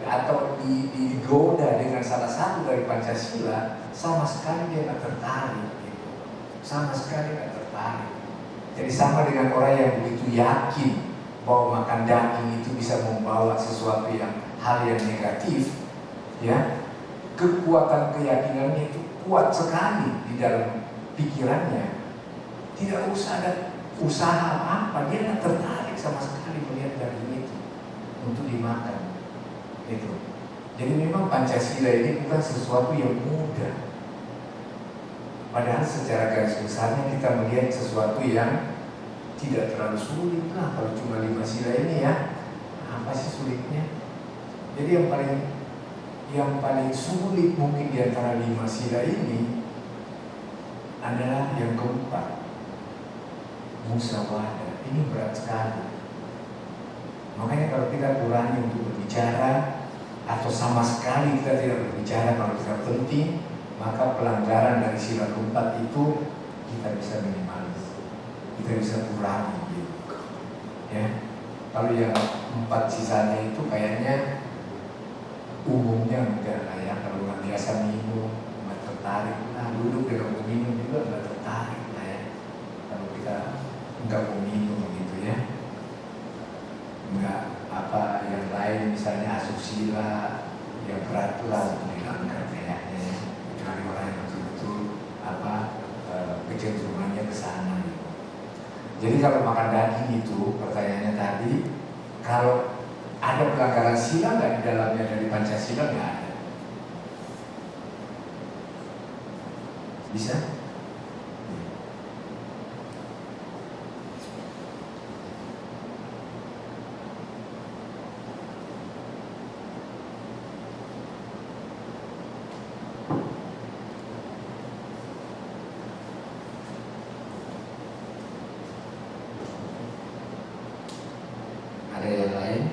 atau digoda dengan salah satu dari Pancasila, sama sekali dia tidak tertarik, gitu. Sama sekali tidak tertarik. Jadi sama dengan orang yang begitu yakin bahwa makan daging itu bisa membawa sesuatu hal yang negatif, ya, kekuatan keyakinannya itu kuat sekali di dalam pikirannya. Tidak usah ada usaha apa, dia tidak tertarik sama sekali melihat daging itu untuk dimakan. Itu. Jadi memang Pancasila ini bukan sesuatu yang mudah. Padahal secara garis besarnya kita melihat sesuatu yang tidak terlalu sulit lah. Kalau cuma 5 sila ini ya, apa sih sulitnya? Jadi yang paling sulit mungkin di antara 5 sila ini adalah yang keempat, musyawarah. Ini berat sekali. Makanya kalau kita kurangi untuk berbicara atau sama sekali kita tidak berbicara kalau tidak penting, maka pelanggaran dari sila keempat itu kita bisa minimalis, kita bisa kurangi gitu. Ya, kalau yang 4 sisanya itu kayaknya umumnya enggak lah ya. Kalau nggak biasa minum, nggak tertarik, nah duduk dengan minum juga nggak tertarik lah ya. Kalau kita nggak mau minum gitu ya, nggak apa yang lain misalnya asusila yang berat lah untuk dilanggar kayaknya ya. Kecuali orang yang betul-betul kecenderungannya ke sana gitu. Jadi kalau makan daging itu pertanyaannya tadi, kalau ada pelanggaran sila nggak di dalamnya dari Pancasila? Nggak ada. Bisa? Ada yang lain?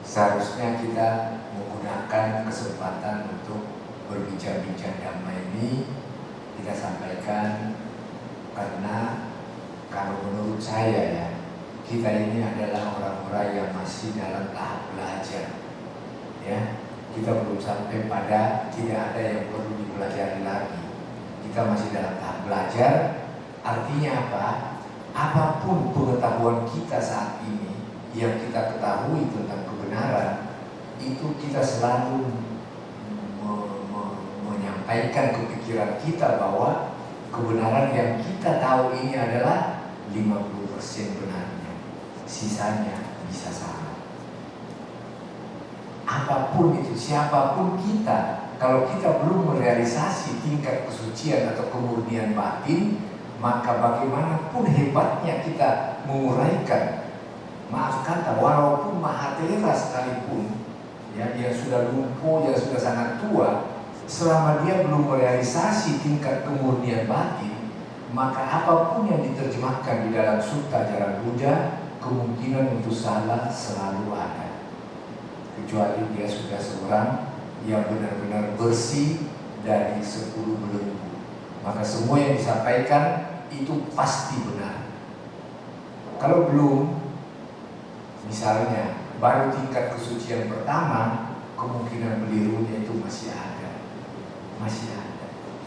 Seharusnya kita menggunakan kesempatan untuk berbincang-bincang damai ini kita sampaikan, karena kalau menurut saya ya, kita ini adalah orang-orang yang masih dalam tahap belajar, ya. Kita belum sampai pada tidak ada yang perlu dipelajari lagi. Kita masih dalam tahap belajar. Artinya apa? Apapun pengetahuan kita saat ini yang kita ketahui tentang kebenaran, itu kita selalu menyampaikan ke pikiran kita bahwa kebenaran yang kita tahu ini adalah 50% benarnya, sisanya bisa salah. Apapun itu, siapapun kita, kalau kita belum merealisasi tingkat kesucian atau kemurnian batin, maka bagaimanapun hebatnya kita menguraikan, maaf kata, walaupun Mahathira sekalipun, ya, dia sudah lumpuh, dia sudah sangat tua, selama dia belum merealisasi tingkat kemurnian batin, maka apapun yang diterjemahkan di dalam sutta ajaran Buddha, kemungkinan untuk salah selalu ada. Kecuali dia sudah seorang yang benar-benar bersih dari 10 belenggu, maka semua yang disampaikan itu pasti benar. Kalau belum, misalnya baru tingkat kesucian pertama, kemungkinan kelirunya itu masih ada.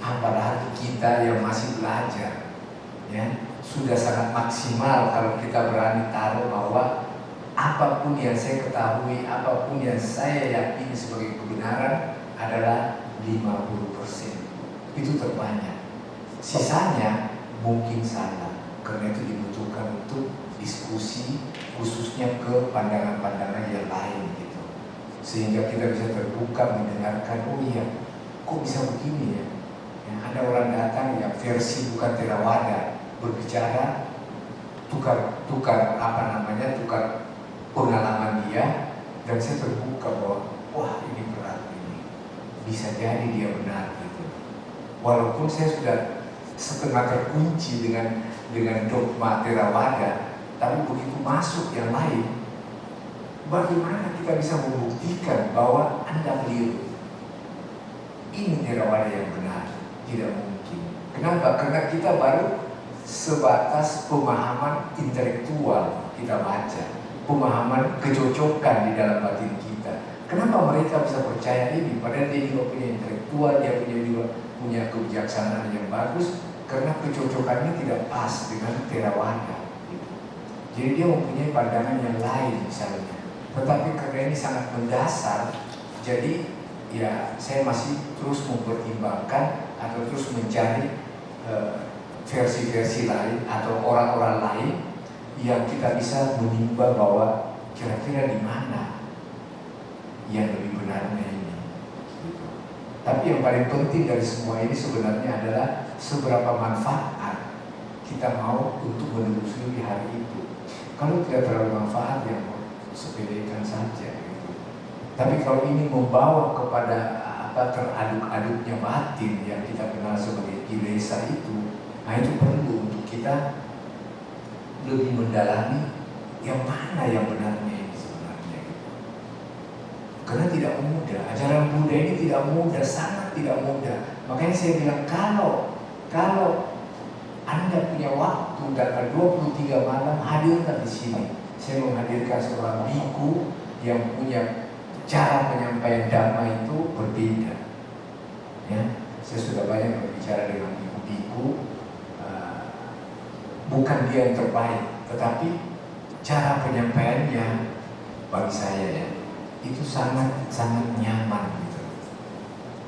Apalagi kita yang masih belajar, ya, sudah sangat maksimal kalau kita berani taruh bahwa apapun yang saya ketahui, apapun yang saya yakini sebagai kebenaran adalah 50%. Itu terbanyak. Sisanya mungkin salah, karena itu dibutuhkan untuk diskusi khususnya ke pandangan-pandangan yang lain gitu, sehingga kita bisa terbuka mendengarkan, oh iya, kok bisa begini ya? Ada orang datang yang versi bukan Theravada berbicara, tukar pengalaman dia, dan saya terbuka bahwa wah ini berat ini, bisa jadi dia benar gitu. Walaupun saya sudah setengah terkunci dengan dogma Theravada, tapi begitu masuk yang lain, bagaimana kita bisa membuktikan bahwa Anda keliru? Ini Theravada yang benar, tidak mungkin. Kenapa? Karena kita baru sebatas pemahaman intelektual kita baca, pemahaman kecocokan di dalam batin kita. Kenapa mereka bisa percaya ini? Padahal dia juga punya intelektual, dia punya kebijaksanaan yang bagus, karena kecocokannya tidak pas dengan Theravada. Jadi dia mempunyai pandangan yang lain misalnya. Tetapi karena ini sangat mendasar, jadi ya saya masih terus mempertimbangkan atau terus mencari versi-versi lain atau orang-orang lain yang kita bisa menimba bahwa kira-kira di mana yang lebih benarnya ini gitu. Tapi yang paling penting dari semua ini sebenarnya adalah seberapa manfaat kita mau untuk menelusuri hari itu. Kalau tidak terlalu manfaat, ya sepelekan saja gitu. Tapi kalau ini membawa kepada teraduk-aduknya batin yang kita kenal sebagai kilesa itu, nah itu perlu untuk kita lebih mendalami yang mana yang benarnya ini sebenarnya gitu. Karena tidak mudah, ajaran Buddha ini tidak mudah, sangat tidak mudah. Makanya saya bilang kalau Anda punya waktu tanggal 23 malam, hadirkan di sini. Saya menghadirkan seorang biku yang punya cara penyampaian dhamma itu berbeda. Ya, saya sudah banyak berbicara dengan biku-biku. Bukan dia yang terbaik, tetapi cara penyampaiannya bagi saya ya itu sangat nyaman gitu,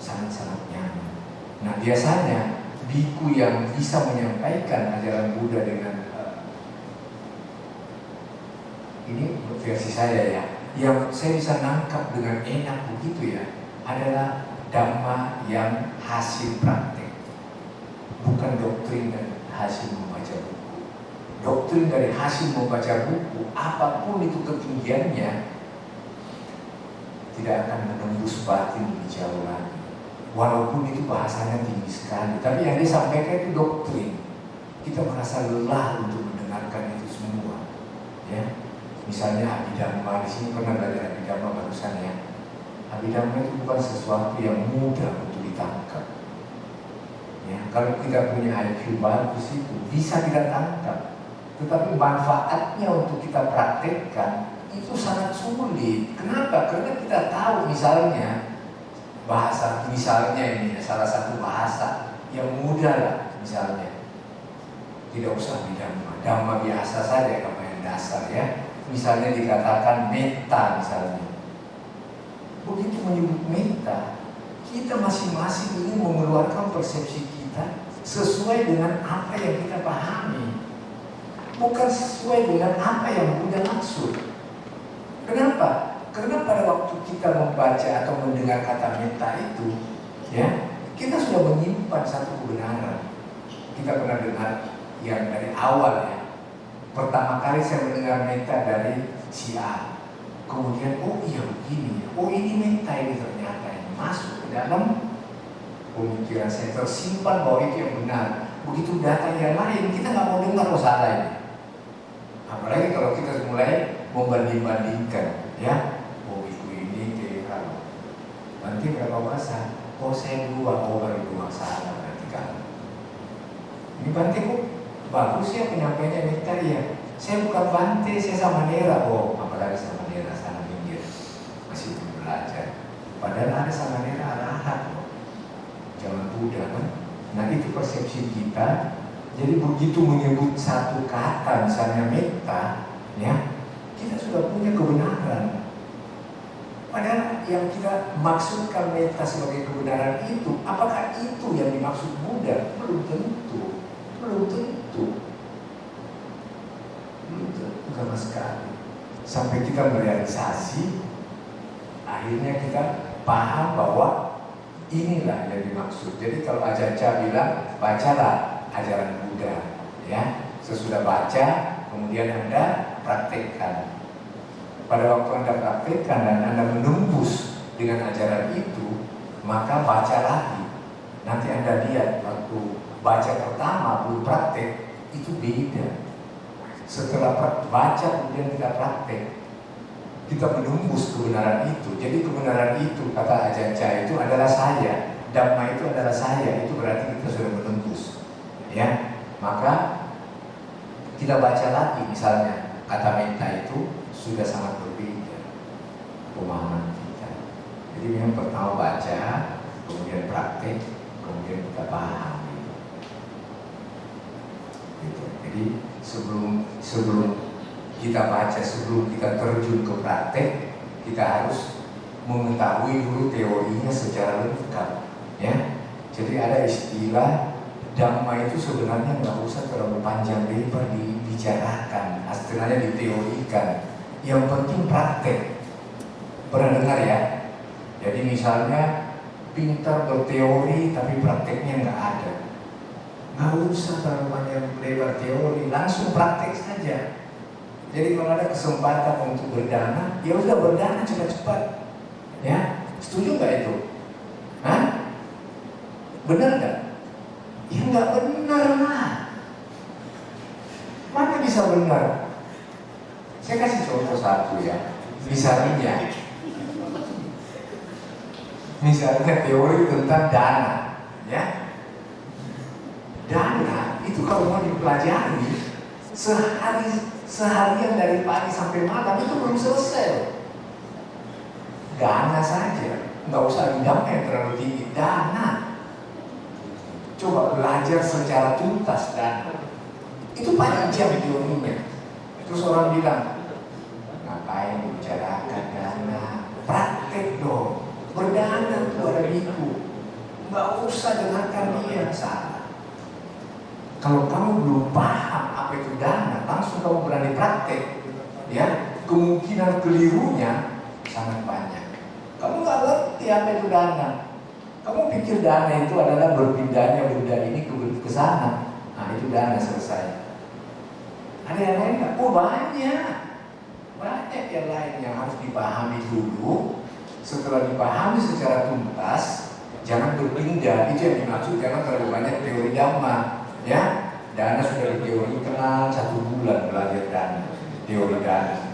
sangat nyaman. Nah biasanya biku yang bisa menyampaikan ajaran Buddha dengan ini versi saya ya, yang saya bisa nangkap dengan enak begitu ya, adalah dhamma yang hasil praktek, bukan doktrin dan hasil membaca buku. Doktrin dari hasil membaca buku, apapun itu ketinggiannya, tidak akan menembus batin lebih jauh lagi. Walaupun itu bahasanya tinggi sekali, tapi yang disampaikan itu doktrin. Kita merasa lelah untuk mendengarkan itu semua. Ya, misalnya Abhidhamma, di sini pernah belajar Abhidhamma barusan ya. Abhidhamma itu bukan sesuatu yang mudah untuk ditangkap. Ya, kalau kita punya IQ bagus itu bisa kita tangkap. Tetapi manfaatnya untuk kita praktekkan itu sangat sulit. Kenapa? Karena kita tahu misalnya bahasa, misalnya ini salah satu bahasa yang mudah lah misalnya. Tidak usah Dhamma biasa saja apa yang dasar ya. Misalnya dikatakan metta misalnya. Begitu menyebut metta, kita masing-masing ini mengeluarkan persepsi kita sesuai dengan apa yang kita pahami. Bukan sesuai dengan apa yang Buddha maksud. Kenapa? Karena pada waktu kita membaca atau mendengar kata metta itu, ya, kita sudah menyimpan satu kebenaran. Kita pernah dengar yang dari awal ya. Pertama kali saya mendengar metta dari si A. Kemudian, oh iya begini, oh ini metta ini ternyata ini masuk ke dalam pemikiran saya, tersimpan bahwa itu yang benar. Begitu datang yang lain, kita nggak mau dengar oh salah ini. Apalagi kalau kita mulai membanding-bandingkan, ya, oh itu ini kayak nanti berapa bahasa, oh saya dua, oh baru dua salah berarti kan. Ini Bante kok bagus ya penyampaiannya metta ya. Saya bukan Bante, saya sama Nera, oh apalagi sama Nera sana pinggir, masih belum belajar. Padahal ada sama Nera arahat loh, zaman Buddha kan. Nah itu persepsi kita. Jadi begitu menyebut satu kata misalnya metta, ya, kita sudah punya kebenaran. Padahal yang kita maksudkan metta sebagai kebenaran itu, apakah itu yang dimaksud Buddha? Belum tentu. sampai kita merealisasi, akhirnya kita paham bahwa inilah yang dimaksud. Jadi kalau Ajahn bilang, bacalah ajaran Buddha, ya. Sesudah baca, kemudian Anda praktekkan. Pada waktu Anda praktekkan dan Anda menembus dengan ajaran itu, maka baca lagi. Nanti Anda lihat waktu baca pertama belum praktek, itu beda. Setelah baca kemudian kita praktek, kita menembus kebenaran itu. Jadi kebenaran itu, kata Ajahn itu adalah saya, Dhamma itu adalah saya. Itu berarti kita sudah menembus, ya. Maka kita baca lagi, misalnya kata metta itu sudah sangat berbeda pemahaman kita. Jadi yang pertama baca, kemudian praktek, kemudian kita paham. Gitu. Jadi sebelum kita baca, sebelum kita terjun ke praktek, kita harus mengetahui dulu teorinya secara lengkap, ya. Jadi ada istilah Dhamma itu sebenarnya nggak usah terlalu panjang lebar dibicarakan, istilahnya diteorikan. Yang penting praktek. Pernah dengar ya? Jadi misalnya pintar berteori tapi prakteknya nggak ada. Nggak usah terlalu panjang lebar teori, langsung praktek saja. Jadi kalau ada kesempatan untuk berdana, ya udah berdana cepat-cepat. Ya, setuju nggak itu? Hah? Benar nggak? Ya nggak benar lah. Mana bisa benar? Saya kasih contoh satu ya. Misalnya teori tentang dana, ya. Dana itu kalau mau dipelajari seharian dari pagi sampai malam itu belum selesai. Dana saja, nggak usah bidangnya yang terlalu tinggi. Dana, coba belajar secara tuntas dana. Itu panjang teorinya. Terus orang bilang, ngapain dibicarakan dana? Praktek dong. Berdana itu ada biku. Nggak usah dengarkan dia, salah. Kalau kamu belum paham apa itu dana, langsung kamu berani praktek, ya, kemungkinan kelirunya sangat banyak. Kamu nggak ngerti apa itu dana. Kamu pikir dana itu adalah berpindahnya benda ini ke sana. Nah itu dana selesai. Ada yang lain nggak? Oh banyak yang lain yang harus dipahami dulu. Setelah dipahami secara tuntas, jangan berpindah. Itu yang dimaksud, jangan terlalu banyak teori Dhamma. Ya, dana sudah diteorikan 1 bulan belajar dana, teori dana.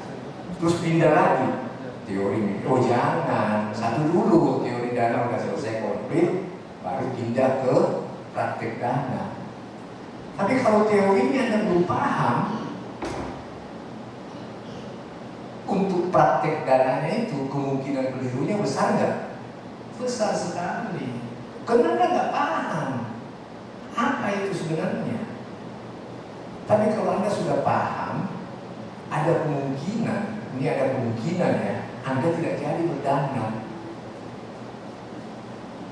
Terus pindah lagi teori. Oh jangan, satu dulu teori dana udah selesai komplit, baru pindah ke praktek dana. Tapi kalau teorinya Anda belum paham, untuk praktek dananya itu kemungkinan kelirunya besar nggak? Besar sekali. Karena Anda nggak paham apa itu sebenarnya. Tapi kalau Anda sudah paham, ada kemungkinan, ini ada kemungkinan ya, Anda tidak jadi berdana.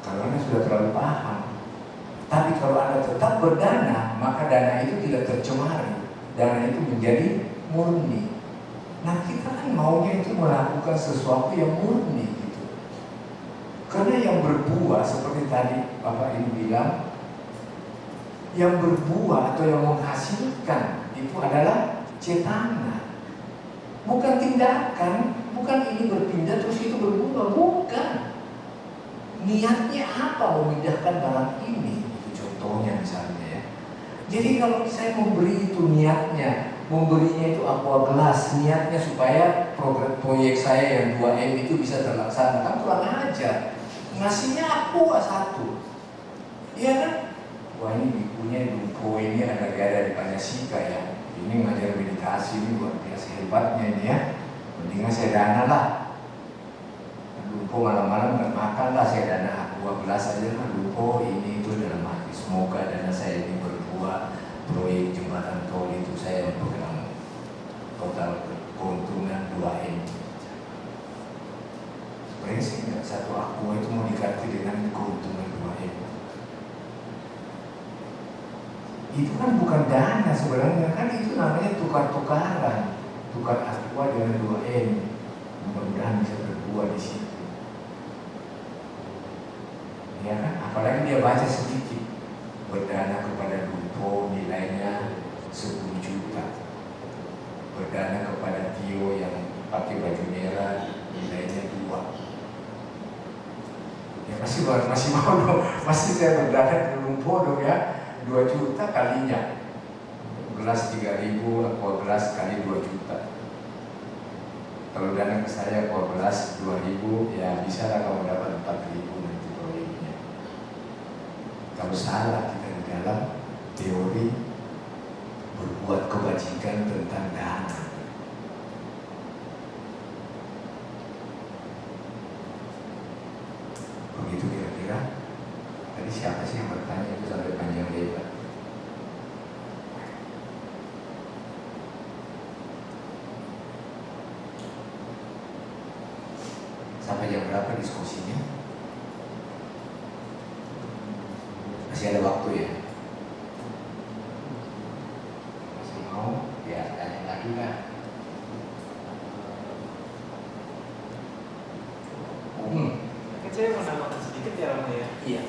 Kalau Anda sudah terlalu paham. Tapi kalau Anda tetap berdana, maka dana itu tidak tercemari. Dana itu menjadi murni. Nah kita kan maunya itu melakukan sesuatu yang murni gitu. Karena yang berbuah seperti tadi Bapak ini bilang, yang berbuah atau yang menghasilkan itu adalah cetana, bukan tindakan. Bukan ini berpindah terus itu berbuah, bukan. Niatnya apa memindahkan barang ini? Itu contohnya misalnya ya. Jadi kalau saya memberi itu niatnya, memberinya itu aqua gelas, niatnya supaya proyek saya yang 2M itu bisa terlaksana, kan kurang ajar. Ngasihnya aqua 1, iya kan? Wah ini bikunya Lumpo ini ada di Panjasika ya. Ini ngajar meditasi ini luar biasa hebatnya ini ya. Mendingan saya dana lah. Lumpo malam-malam nggak makan lah, saya dana aqua gelas aja lah. Lumpo ini itu dalam hati. Semoga dana saya ini berbuah, proyek jembatan tol itu saya pegang total keuntungan 2M. Sebenarnya sih nggak, 1 aqua itu mau diganti dengan keuntungan 2M. Itu kan bukan dana sebenarnya, kan itu namanya tukar-tukaran, tukar berbuah dengan 2N, mudah-mudahan bisa berbuah di situ. Ya kan? Apalagi dia baca sedikit, berdana kepada Dupo nilainya 10 juta, berdana kepada Tio yang pakai baju merah nilainya 2. Ya masih mau dong, masih saya berdana ke Lumpo dong ya, 2 juta kalinya, gelas 3.000, aqua gelas kali 2 juta. Kalau dana ke saya aqua gelas 2.000, ya bisa lah kamu dapat 4.000 nanti proyeknya. Kalau salah kita di dalam teori berbuat kebajikan tentang dana. Begitu kira-kira. Tadi siapa sih yang bertanya itu sampai panjang lebar? Sampai jam berapa diskusinya? Masih ada waktu ya? Masih mau? Ya tanya lagi lah. Mungkin saya mau nambahkan sedikit ya Romo ya. Iya.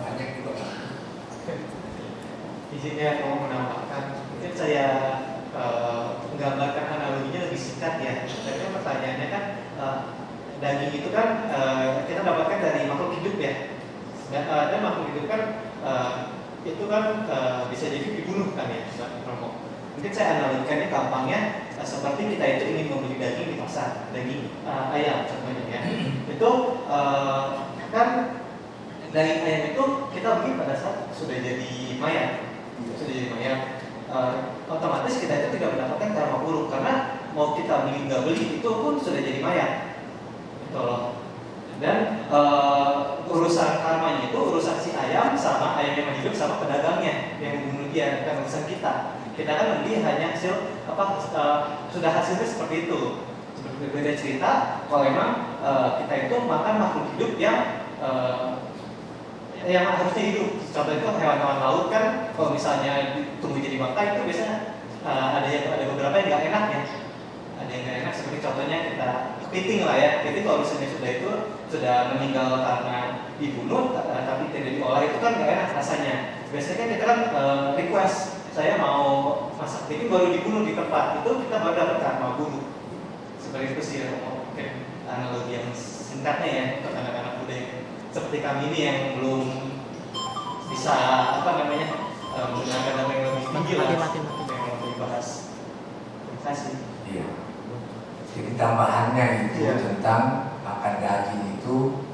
Banyak juga Pak. Izinnya mau menambahkan, mungkin saya menggambarkan analoginya lebih singkat ya. Tapi kan pertanyaannya kan daging itu kan kita dapatkan dari makhluk hidup ya. Dan makhluk hidup kan itu kan bisa jadi dibunuh kan ya, Romo. Mungkin saya analogikannya gampangnya seperti kita itu ingin membeli daging di pasar, daging ayam contohnya ya. Itu kan daging ayam itu kita beli pada saat sudah jadi mayat, otomatis kita itu tidak mendapatkan karma buruk karena mau kita beli nggak beli itu pun sudah jadi mayat, gitu loh. Dan urusan karmanya itu urusan si ayam sama ayam yang hidup sama pedagangnya yang membunuh dia, bukan urusan kita. Kita kan membeli hanya hasil sudah hasilnya seperti itu. Seperti beda cerita kalau memang kita itu makan makhluk hidup yang harusnya hidup. Contoh itu hewan-hewan laut kan kalau misalnya tumbuh jadi bangkai itu biasanya ada beberapa yang nggak enak ya. Ada yang nggak enak seperti contohnya kita kepiting lah ya. Kepiting kalau misalnya sudah meninggal karena dibunuh tapi tidak diolah itu kan nggak enak rasanya. Biasanya kan kita kan request saya mau masak kepiting baru dibunuh di tempat itu kita baru dapat karma buruk. Seperti itu sih mungkin analogi yang singkatnya ya untuk anak-anak muda yang seperti kami ini yang belum bisa menggunakan nama yang lebih tinggi lah yang mau dibahas. Terima kasih. Iya. Jadi tambahannya itu tentang makan daging itu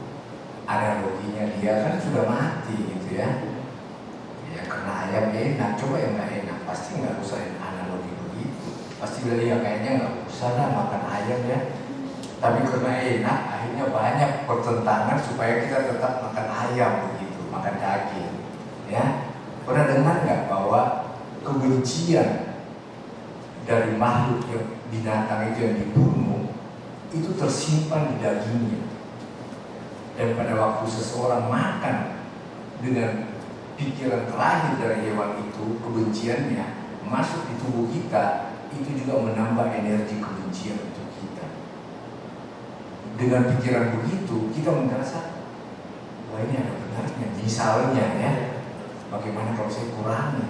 analoginya dia kan sudah mati gitu ya. Ya karena ayam enak, coba yang nggak enak pasti nggak usah analogi begitu. Pasti dia kayaknya nggak usah lah makan ayam ya. Tapi karena enak, akhirnya banyak pertentangan supaya kita tetap makan ayam begitu, makan daging. Ya, pernah dengar nggak bahwa kebencian dari makhluk yang binatang itu yang dibunuh itu tersimpan di dagingnya. Dan pada waktu seseorang makan dengan pikiran terakhir dari hewan itu, kebenciannya masuk di tubuh kita, itu juga menambah energi kebencian untuk kita. Dengan pikiran begitu, kita merasa, wah ini ada benarnya. Misalnya ya, bagaimana kalau saya kurangi?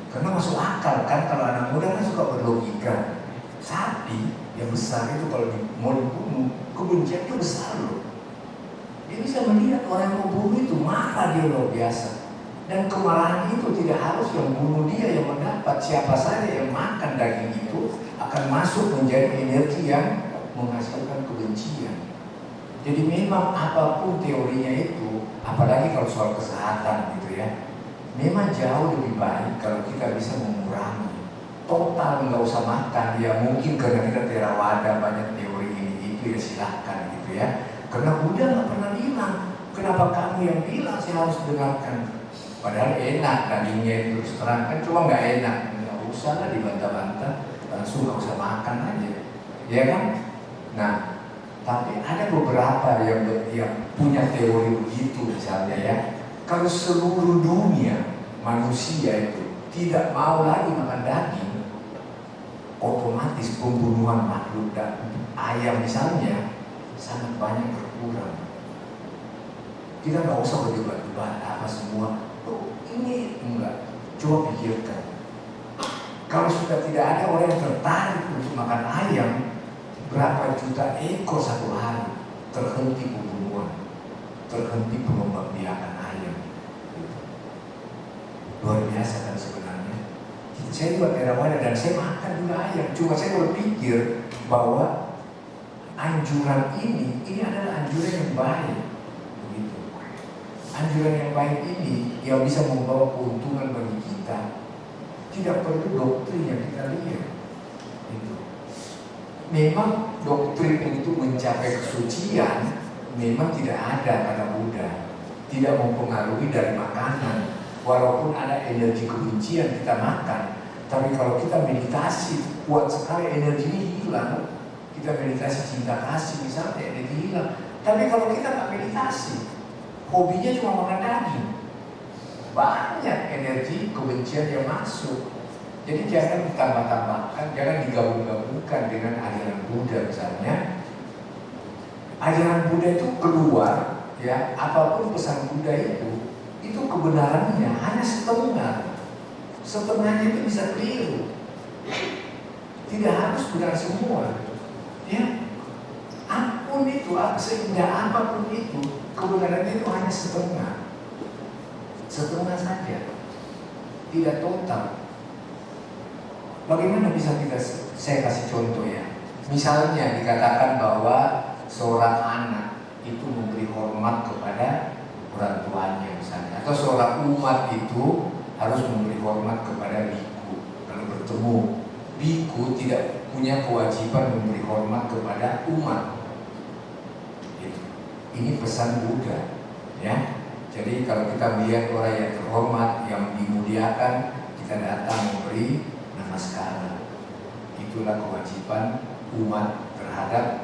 Karena masuk akal kan, kalau anak muda kan suka berlogika. Sapi yang besar itu kalau mau dibunuh, kebenciannya besar loh. Dia bisa melihat orang yang mau bunuh itu marah dia luar biasa. Dan kemarahan itu tidak harus yang bunuh dia yang mendapat. Siapa saja yang makan daging itu akan masuk menjadi energi yang menghasilkan kebencian. Jadi memang apapun teorinya itu, apalagi kalau soal kesehatan gitu ya, memang jauh lebih baik kalau kita bisa mengurangi. Total nggak usah makan, ya mungkin karena kita Theravada banyak teori ini itu ya silahkan gitu ya. Karena Buddha nggak pernah bilang, kenapa kamu yang bilang saya harus dengarkan? Padahal enak dagingnya itu terus terang kan, cuma nggak enak, nggak usah lah dibantah-bantah, langsung nggak usah makan aja, ya kan? Nah, tapi ada beberapa yang punya teori begitu misalnya ya. Kalau seluruh dunia manusia itu tidak mau lagi makan daging, otomatis pembunuhan makhluk dan ayam misalnya sangat banyak berkurang. Kita nggak usah berdebat-debat apa semua. Oh, ini enggak. Coba pikirkan. Kalau sudah tidak ada orang yang tertarik untuk makan ayam, berapa juta ekor satu hari terhenti pembunuhan, terhenti pengembangbiakan ayam. Luar biasa kan sebenarnya. Saya juga daerah dan saya makan juga ayam. Cuma saya berpikir bahwa anjuran ini adalah anjuran yang baik. Begitu. Anjuran yang baik ini yang bisa membawa keuntungan bagi kita. Tidak perlu doktrin yang kita lihat. Itu. Memang doktrin untuk mencapai kesucian memang tidak ada pada Buddha. Tidak mempengaruhi dari makanan. Walaupun ada energi kebencian kita makan, tapi kalau kita meditasi kuat sekali energi ini hilang. Kita meditasi cinta kasih misalnya energi hilang. Tapi kalau kita nggak meditasi, hobinya cuma makan daging, banyak energi kebencian yang masuk. Jadi jangan ditambah-tambahkan, jangan digabung-gabungkan dengan ajaran Buddha misalnya. Ajaran Buddha itu keluar, ya apapun pesan Buddha itu kebenarannya hanya setengah. Setengahnya itu bisa keliru. Tidak harus benar semua. Ya, apapun itu, seindah apapun itu, kebenarannya itu hanya setengah. Setengah saja. Tidak total. Bagaimana bisa saya kasih contoh ya. Misalnya dikatakan bahwa seorang anak itu memberi hormat kepada orang tuanya misalnya, atau seorang umat itu harus memberi hormat kepada biku. Kalau bertemu biku tidak punya kewajiban memberi hormat kepada umat. Ini pesan Buddha, ya. Jadi kalau kita melihat orang yang terhormat, yang dimuliakan, kita datang memberi namaskara. Itulah kewajiban umat terhadap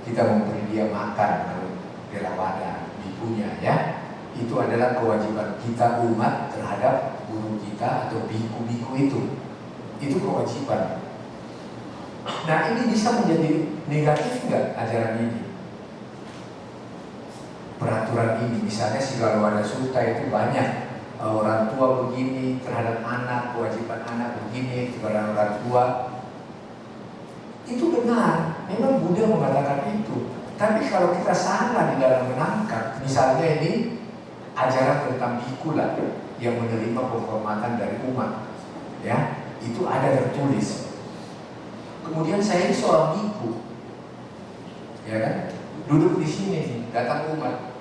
kita memberi dia makan kalau Theravada bikunya, ya. Itu adalah kewajiban kita umat terhadap guru kita atau biku-biku itu. Itu kewajiban. Nah ini bisa menjadi negatif nggak ajaran ini? Peraturan ini, misalnya Sigalowada Sutta itu banyak. Orang tua begini terhadap anak, kewajiban anak begini kepada orang tua. Itu benar, memang Buddha mengatakan itu. Tapi kalau kita salah di dalam menangkap, misalnya ini ajaran tentang biku lah yang menerima penghormatan dari umat, ya itu ada tertulis. Kemudian saya ini seorang biku, ya kan, duduk di sini nih, datang umat,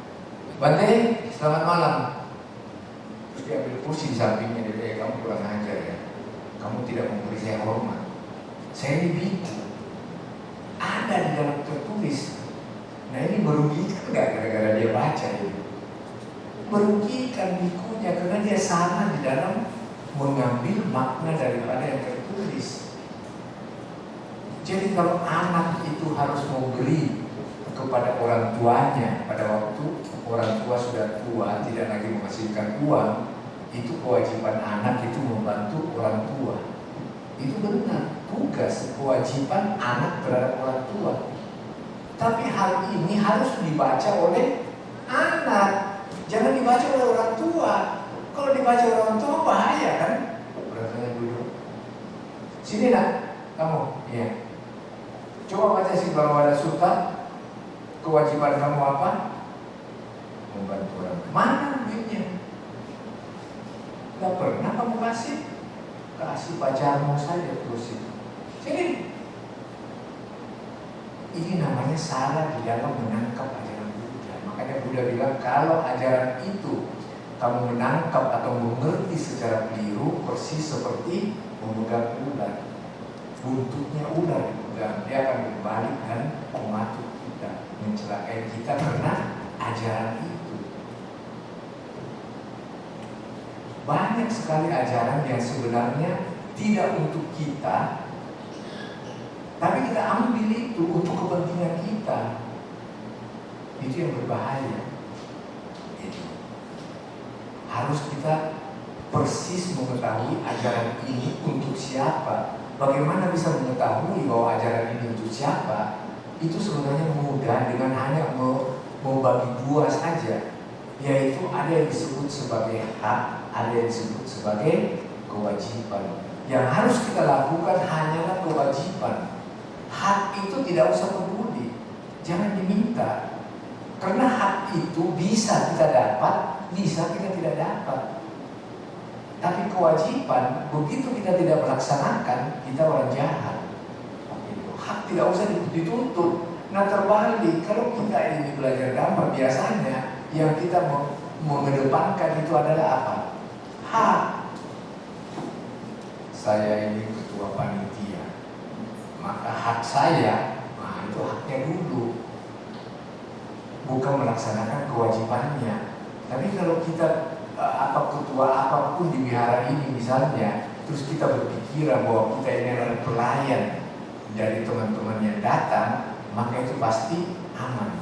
Bante, selamat malam. Terus dia ambil kursi di sampingnya, dia bilang, kamu kurang ajar ya, kamu tidak memberi saya hormat. Saya ini biku, ada di dalam tertulis. Nah ini merugikan nggak gara-gara dia baca ini? Merugikan bikunya karena dia salah di dalam mengambil makna daripada yang tertulis. Jadi kalau anak itu harus memberi kepada orang tuanya pada waktu orang tua sudah tua, tidak lagi menghasilkan uang, itu kewajiban anak itu membantu orang tua. Itu benar, tugas, kewajiban anak terhadap orang tua. Tapi hal ini harus dibaca oleh anak, jangan dibaca oleh orang tua. Kalau dibaca oleh orang tua bahaya kan? Berarti dulu. Sini nak, kamu, iya. Coba baca Sigalowada Sutta. Kewajiban kamu apa? Membantu orang. Mana duitnya? Gak pernah kamu kasih pacarmu saja terusin. Sini. Ini namanya salah di dalam menangkap ajaran Buddha. Makanya Buddha bilang kalau ajaran itu kamu menangkap atau mengerti secara keliru, persis seperti memegang ular. Buntutnya ular dipegang, dia akan berbalik dan mematuk kita, mencelakai kita karena ajaran itu. Banyak sekali ajaran yang sebenarnya tidak untuk kita, tapi kita ambil itu untuk kepentingan kita. Itu yang berbahaya. Itu harus kita persis mengetahui ajaran ini untuk siapa. Bagaimana bisa mengetahui bahwa ajaran ini untuk siapa? Itu sebenarnya mudah dengan hanya membagi dua saja, yaitu ada yang disebut sebagai hak, ada yang disebut sebagai kewajiban. Yang harus kita lakukan hanyalah kewajiban. Hak itu tidak usah peduli, jangan diminta. Karena hak itu bisa kita dapat, bisa kita tidak dapat. Tapi kewajiban, begitu kita tidak melaksanakan, kita orang jahat. Hak tidak usah dituntut. Nah terbalik, kalau kita ini belajar agama, biasanya yang kita mengedepankan itu adalah apa? Hak. Saya ini ketua panitia, maka hak saya, nah itu haknya dulu, bukan melaksanakan kewajibannya. Tapi kalau kita ketua apapun di wihara ini misalnya, terus kita berpikiran bahwa kita ini adalah pelayan dari teman-teman yang datang, maka itu pasti aman.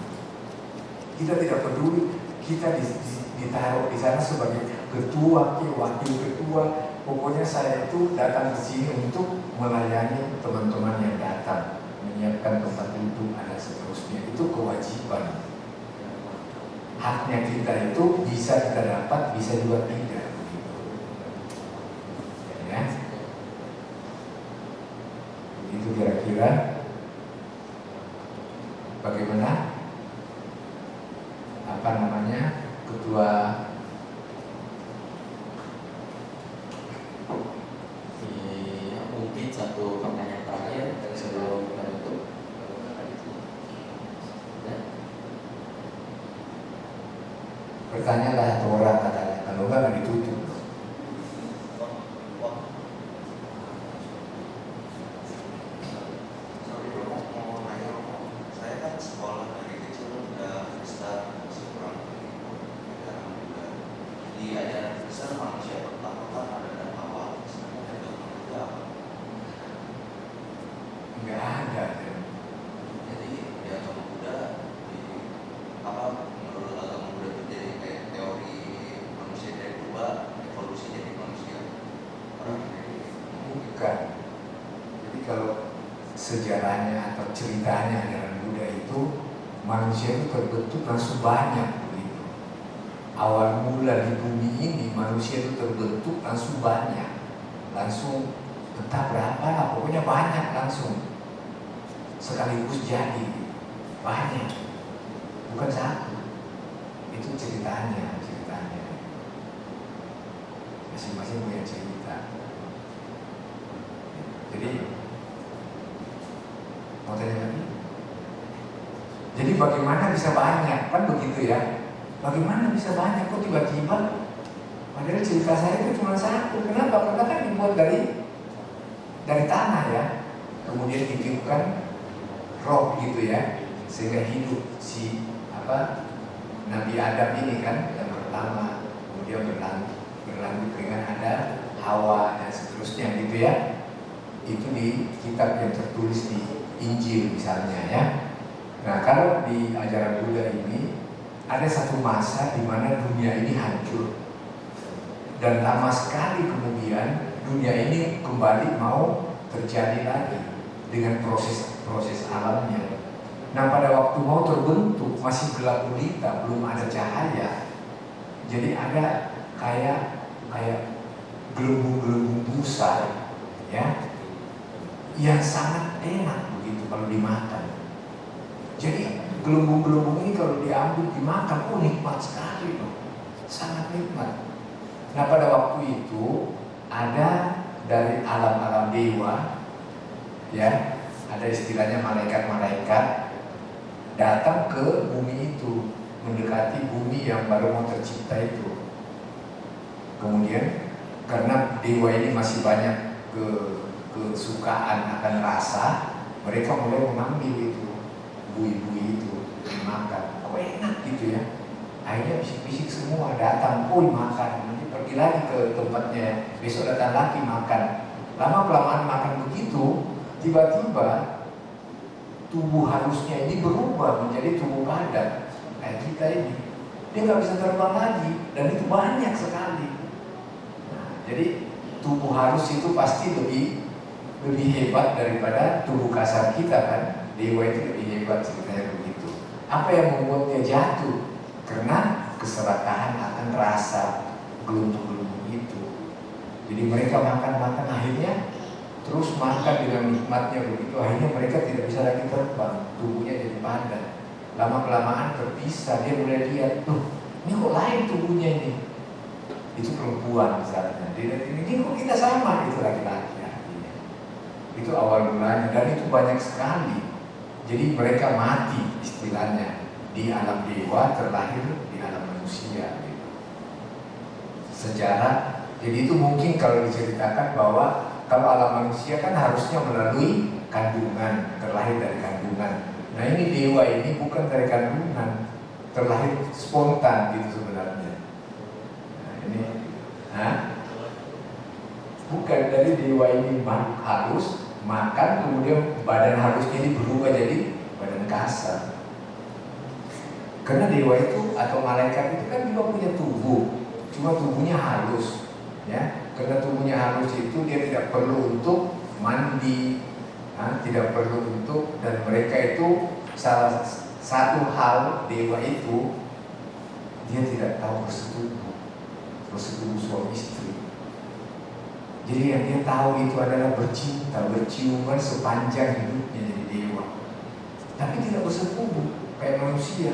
Kita tidak peduli kita ditaruh di sana sebagai ketua, wakil ketua. Pokoknya saya itu datang ke sini untuk melayani teman-teman yang datang, menyiapkan tempat duduk, dan seterusnya. Itu kewajiban. Haknya kita itu bisa kita dapat, bisa juga tidak. Ya. Itu kira-kira bagaimana ketua mungkin satu pertanyaan terakhir sebelum kita tutup. Bertanyalah satu orang katanya, kalau enggak ditutup. Sejarahnya atau ceritanya ajaran Buddha itu, manusia itu terbentuk langsung banyak begitu. Awal mula di bumi ini manusia itu terbentuk langsung banyak, langsung entah berapa lah, pokoknya banyak langsung sekaligus jadi banyak, bukan satu. Itu ceritanya masing-masing punya cerita. Jadi mau tanya lagi? Jadi bagaimana bisa banyak? Kan begitu ya. Bagaimana bisa banyak? Kok tiba-tiba? Padahal cerita saya itu cuma satu. Kenapa? Karena kan dibuat dari tanah ya. Kemudian ditiupkan roh gitu ya. Sehingga hidup si Nabi Adam ini kan yang pertama. Kemudian berlanjut dengan ada Hawa dan seterusnya gitu ya. Itu di kitab yang tertulis di Injil misalnya ya. Nah kalau di ajaran Buddha ini ada satu masa di mana dunia ini hancur dan lama sekali kemudian dunia ini kembali mau terjadi lagi dengan proses alamnya. Nah pada waktu mau terbentuk masih gelap gulita, belum ada cahaya. Jadi ada kayak gelembung-gelembung busa ya, yang sangat enak begitu kalau dimakan. Jadi gelembung-gelembung ini kalau diambil dimakan, nikmat sekali loh, sangat nikmat. Nah pada waktu itu ada dari alam-alam dewa, ya, ada istilahnya malaikat-malaikat datang ke bumi itu, mendekati bumi yang baru mau tercipta itu. Kemudian karena dewa ini masih banyak kesukaan akan rasa, mereka mulai mengambil itu bui-bui itu dimakan. Oh enak gitu ya. Akhirnya bisik-bisik semua datang, makan. Nanti pergi lagi ke tempatnya, besok datang lagi makan. Lama kelamaan makan begitu, tiba-tiba tubuh halusnya ini berubah menjadi tubuh padat kayak kita ini. Dia nggak bisa terbang lagi dan itu banyak sekali. Nah, Jadi tubuh halus itu pasti lebih hebat daripada tubuh kasar kita kan. Dewa itu lebih hebat ceritanya begitu. Apa yang membuat dia jatuh? Karena keserakahan akan rasa gelembung-gelembung itu. Jadi mereka makan akhirnya terus makan dengan nikmatnya begitu. Akhirnya mereka tidak bisa lagi terbang, tubuhnya jadi padat. Lama-kelamaan terpisah, dia mulai lihat, tuh ini kok lain tubuhnya ini. Itu perempuan misalnya. Dia lihat ini kok kita sama, itu laki-laki artinya. Itu awal mulanya dan itu banyak sekali. Jadi mereka mati istilahnya di alam dewa, terlahir di alam manusia gitu. Sejarah, jadi itu mungkin kalau diceritakan bahwa kalau alam manusia kan harusnya melalui kandungan, terlahir dari kandungan. Nah ini dewa ini bukan dari kandungan, terlahir spontan gitu sebenarnya. Nah ini, bukan dari dewa ini makhluk halus, makan kemudian badan halusnya ini berubah jadi badan kasar. Karena dewa itu atau malaikat itu kan juga punya tubuh, cuma tubuhnya halus, ya. Karena tubuhnya halus itu dia tidak perlu untuk mandi, tidak perlu untuk, dan mereka itu salah satu hal dewa itu dia tidak tahu bersetubuh suami istri. Jadi yang dia tahu itu adalah bercinta, berciuman sepanjang hidupnya jadi dewa. Tapi tidak bersetubuh kayak manusia.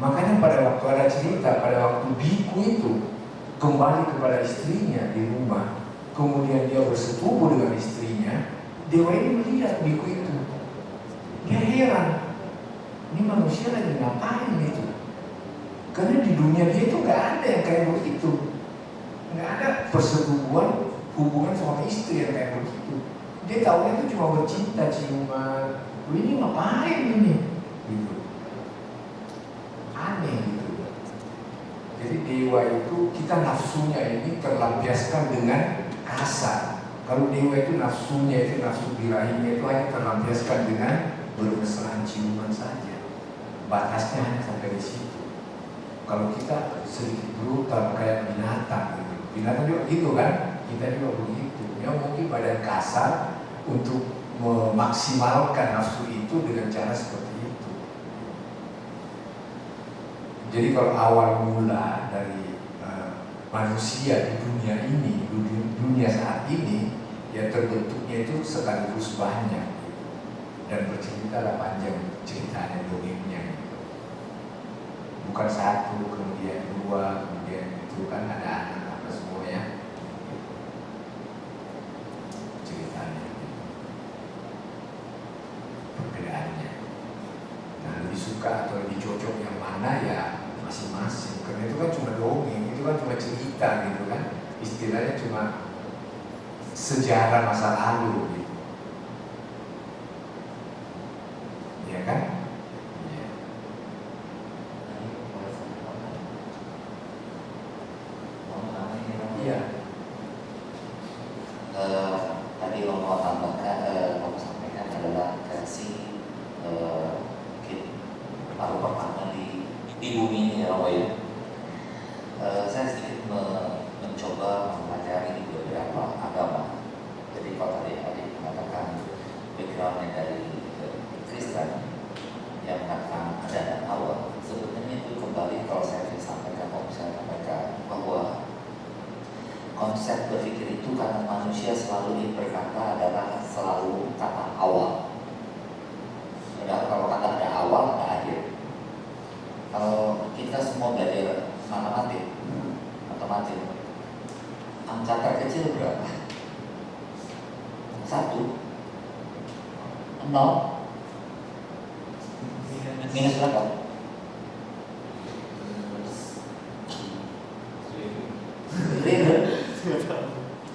Makanya pada waktu ada cerita, pada waktu biku itu kembali kepada istrinya di rumah, kemudian dia bersetubuh dengan istrinya, dewa ini melihat biku itu. Dia heran, ini manusia lagi ngapain itu? Karena di dunia dia itu nggak ada yang kayak begitu, nggak ada persetubuhan hubungan suami istri yang kayak begitu. Dia tahunya itu cuma bercinta, ciuman. Ini ngapain ini? Gitu. Aneh gitu. Jadi dewa itu kita nafsunya ini terlampiaskan dengan kasar. Kalau dewa itu nafsunya itu nafsu birahinya itu hanya terlampiaskan dengan bermesraan ciuman saja. Batasnya hanya sampai di situ. Kalau kita sedikit brutal kayak binatang gitu. Binatang juga gitu kan? Kita juga begitu. Ya mungkin badan kasar untuk memaksimalkan nafsu itu dengan cara seperti itu. Jadi kalau awal mula dari manusia di dunia ini, dunia saat ini, ya terbentuknya itu sekaligus banyak gitu. Dan bercerita panjang ceritanya, dongengnya gitu. Bukan satu, kemudian dua, kemudian itu kan ada anak apa semuanya ceritanya gitu. Perbedaannya. Nah lebih suka atau lebih cocok yang mana ya masing-masing. Karena itu kan cuma dongeng, itu kan cuma cerita gitu kan. Istilahnya cuma sejarah masa lalu gitu. Ya kan? Ya. Iya. Tadi yang mau tambahkan, mau sampaikan adalah versi mungkin baru pertama di bumi ini ya, Romo ya. Saya sedikit mencoba mempelajari beberapa agama. Jadi kalau tadi adik mengatakan backgroundnya dari Kristen yang mengatakan ada dan awal, sebetulnya itu kembali kalau saya sampaikan, mau saya sampaikan bahwa konsep berpikir itu karena manusia selalu berkata adalah selalu kata awal. Padahal kalau kata ada awal, ada akhir. Kalau kita semua belajar matematik, angka terkecil berapa? 1, 0, minus berapa? Triliun,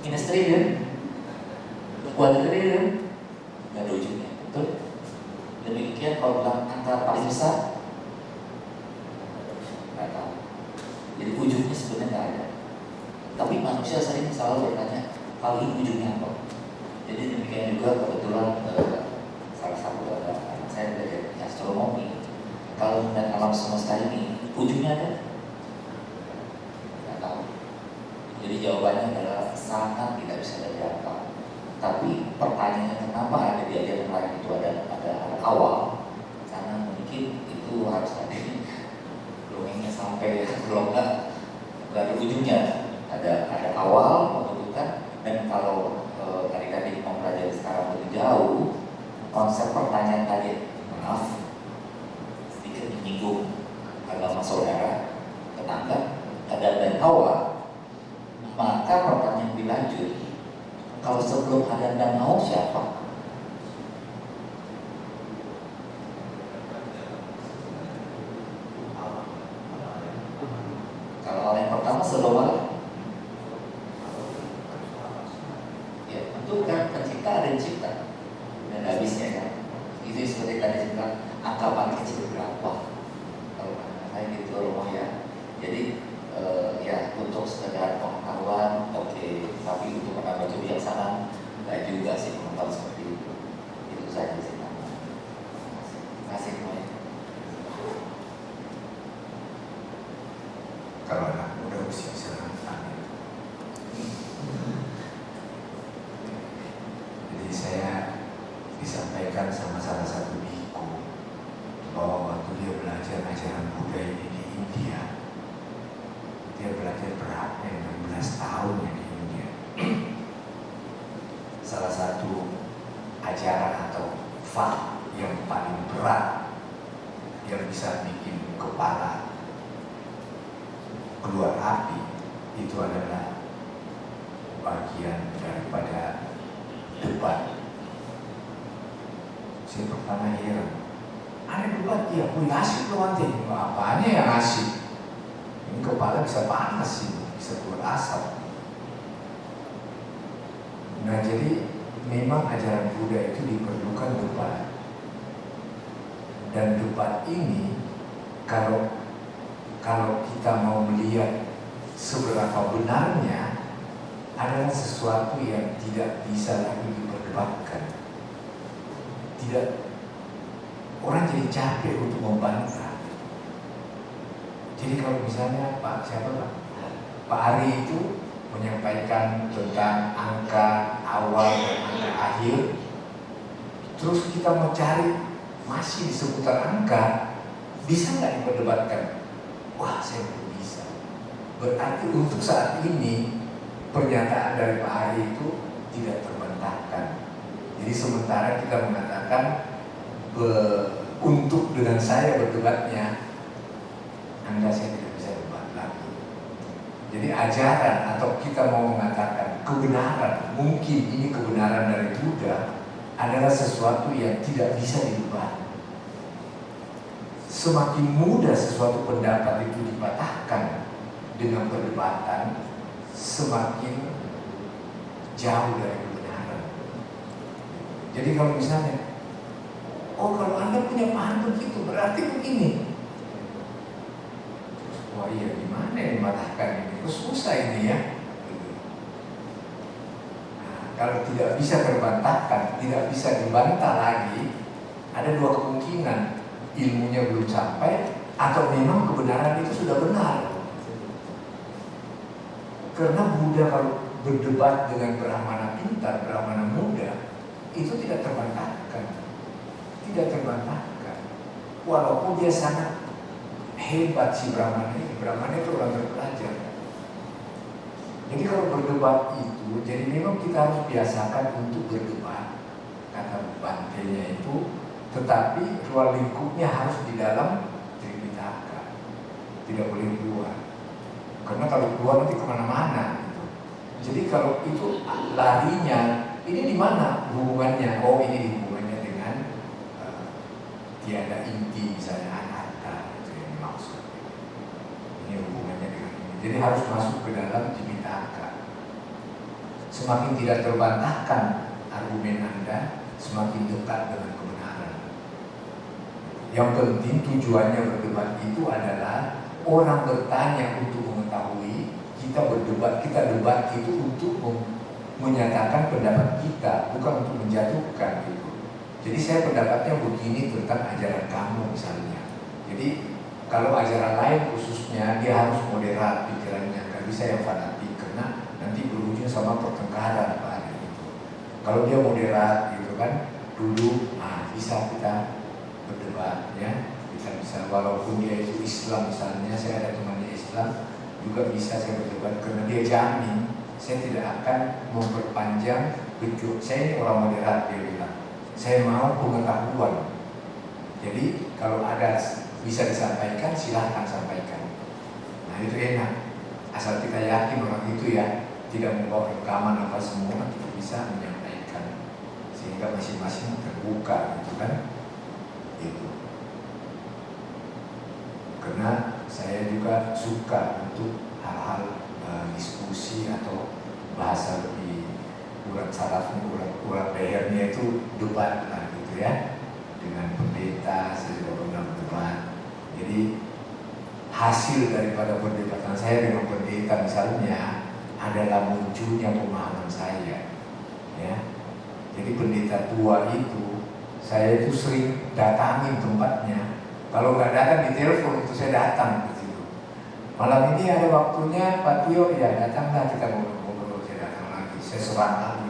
minus triliun, kuadriliun, nggak ada ujungnya, betul? Demikian kalau bilang angka paling besar, nggak tahu. Jadi ujungnya sebenarnya nggak ada. Tapi manusia sering selalu bertanya, paling ujungnya apa? Jadi demikian juga kebetulan salah satu anak saya belajar astronomi. Kalau melihat alam semesta ini, ujungnya ada? Nggak tahu. Jadi jawabannya adalah sangat tidak bisa terjangkau. Tapi pertanyaannya kenapa ada di ajaran lain itu ada awal? Karena mungkin itu harus tadi dongengnya sampai kalau nggak ada ujungnya. Ada awal pembentukan, dan kalau tadi mempelajari sekarang lebih jauh konsep pertanyaan tadi, maaf sedikit menyinggung agama saudara, tetangga, Adam dan Hawa, maka pertanyaan lebih lanjut, kalau sebelum Adam dan Hawa siapa? Kalau orang yang pertama sebelum Allah, ya tentu kan pencipta ada yang cipta dan habisnya kan. Itu seperti tadi saya bilang, angka paling kecil berapa? Kalau saya gitu loh ya. Jadi ya untuk sekedar pengetahuan oke, tapi untuk menambah kebijaksanaan enggak juga sih pengetahuan seperti itu. Itu saja sih. Terima kasih semuanya. Kalau anak muda mesti bisa nantang. Jadi saya disampaikan sama salah satu biku bahwa waktu dia belajar ajaran Buddha ini di India, dia belajar beratnya 16 tahun ya di India. Salah satu ajaran atau fak yang paling berat yang bisa bikin kepala keluar api itu adalah bagian daripada debat. Saya pertama heran, ada debat ya, pun asik loh nanti, apanya yang asik? Ini kepala bisa panas sih, bisa keluar asap. Nah jadi memang ajaran Buddha itu diperlukan debat. Dan debat ini kalau kita mau melihat seberapa benarnya adalah sesuatu yang tidak bisa lagi diperdebatkan. Tidak, orang jadi capek untuk membantah. Jadi kalau misalnya Pak Ari itu menyampaikan tentang angka awal dan angka akhir, terus kita mau cari masih di seputar angka, bisa nggak diperdebatkan? Wah, saya belum bisa. Berarti untuk saat ini pernyataan dari Pak Ari itu tidak terbantahkan. Jadi sementara kita mengatakan untuk dengan saya berdebatnya, Anda saya tidak bisa debat lagi. Jadi ajaran atau kita mau mengatakan kebenaran, mungkin ini kebenaran dari Buddha adalah sesuatu yang tidak bisa diubah. Semakin mudah sesuatu pendapat itu dipatahkan dengan perdebatan, semakin jauh dari kebenaran. Jadi kalau misalnya, oh kalau Anda punya paham begitu, berarti begini. Wah iya, gimana yang dimatahkan ini? Kok susah ini ya? Nah, kalau tidak bisa terbantahkan, tidak bisa dibantah lagi, ada dua kemungkinan. Ilmunya belum sampai, atau memang kebenaran itu sudah benar. Karena Buddha kalau berdebat dengan Brahmana pintar, Brahmana muda, itu tidak terbantahkan. Tidak terbantahkan. Walaupun dia sangat hebat si Brahmana ini. Brahmana itu orang terpelajar. Jadi kalau berdebat itu, jadi memang kita harus biasakan untuk berdebat. Kata bantenya itu, tetapi ruang lingkupnya harus di dalam Tripitaka, tidak boleh keluar. Karena kalau keluar nanti kemana-mana. Gitu. Jadi kalau itu larinya, ini di mana hubungannya? Oh ini hubungannya dengan tiada inti, misalnya anatta, itu yang dimaksud. Ini hubungannya dengan ini. Jadi harus masuk ke dalam Tripitaka. Semakin tidak terbantahkan argumen Anda, semakin dekat dengan kebenaran. Yang penting tujuannya berdebat itu adalah orang bertanya untuk mengetahui, kita berdebat, kita debat itu untuk menyatakan pendapat kita, bukan untuk menjatuhkan gitu. Jadi saya pendapatnya begini tentang ajaran kamu misalnya. Jadi kalau ajaran lain khususnya dia harus moderat pikirannya, nggak bisa yang fanatik karena nanti berujung sama pertengkaran Pak Ari gitu. Kalau dia moderat gitu kan, dulu bisa kita berdebat ya, kita bisa walaupun dia itu Islam misalnya, saya ada temannya Islam juga bisa saya berdebat karena dia jamin saya tidak akan memperpanjang hidup. Saya ini orang moderat, dia bilang saya mau pengetahuan. Jadi kalau ada bisa disampaikan silahkan sampaikan. Nah itu enak, asal kita yakin orang itu ya tidak membawa rekaman apa semua, kita bisa menyampaikan sehingga masing-masing terbuka gitu kan. Itu karena saya juga suka untuk hal-hal diskusi atau bahasa lebih kurang sarafnya, kurang lehernya itu debat lah gitu ya, dengan pendeta saya juga pernah berdebat. Jadi hasil daripada perdebatan saya dengan pendeta misalnya adalah munculnya pemahaman saya ya. Jadi pendeta tua itu saya itu sering datangin tempatnya. Kalau nggak datang di telepon itu saya datang ke situ. Malam ini ada waktunya Pak Tio, ya datanglah kita ngobrol. Saya datang lagi, saya serang lagi.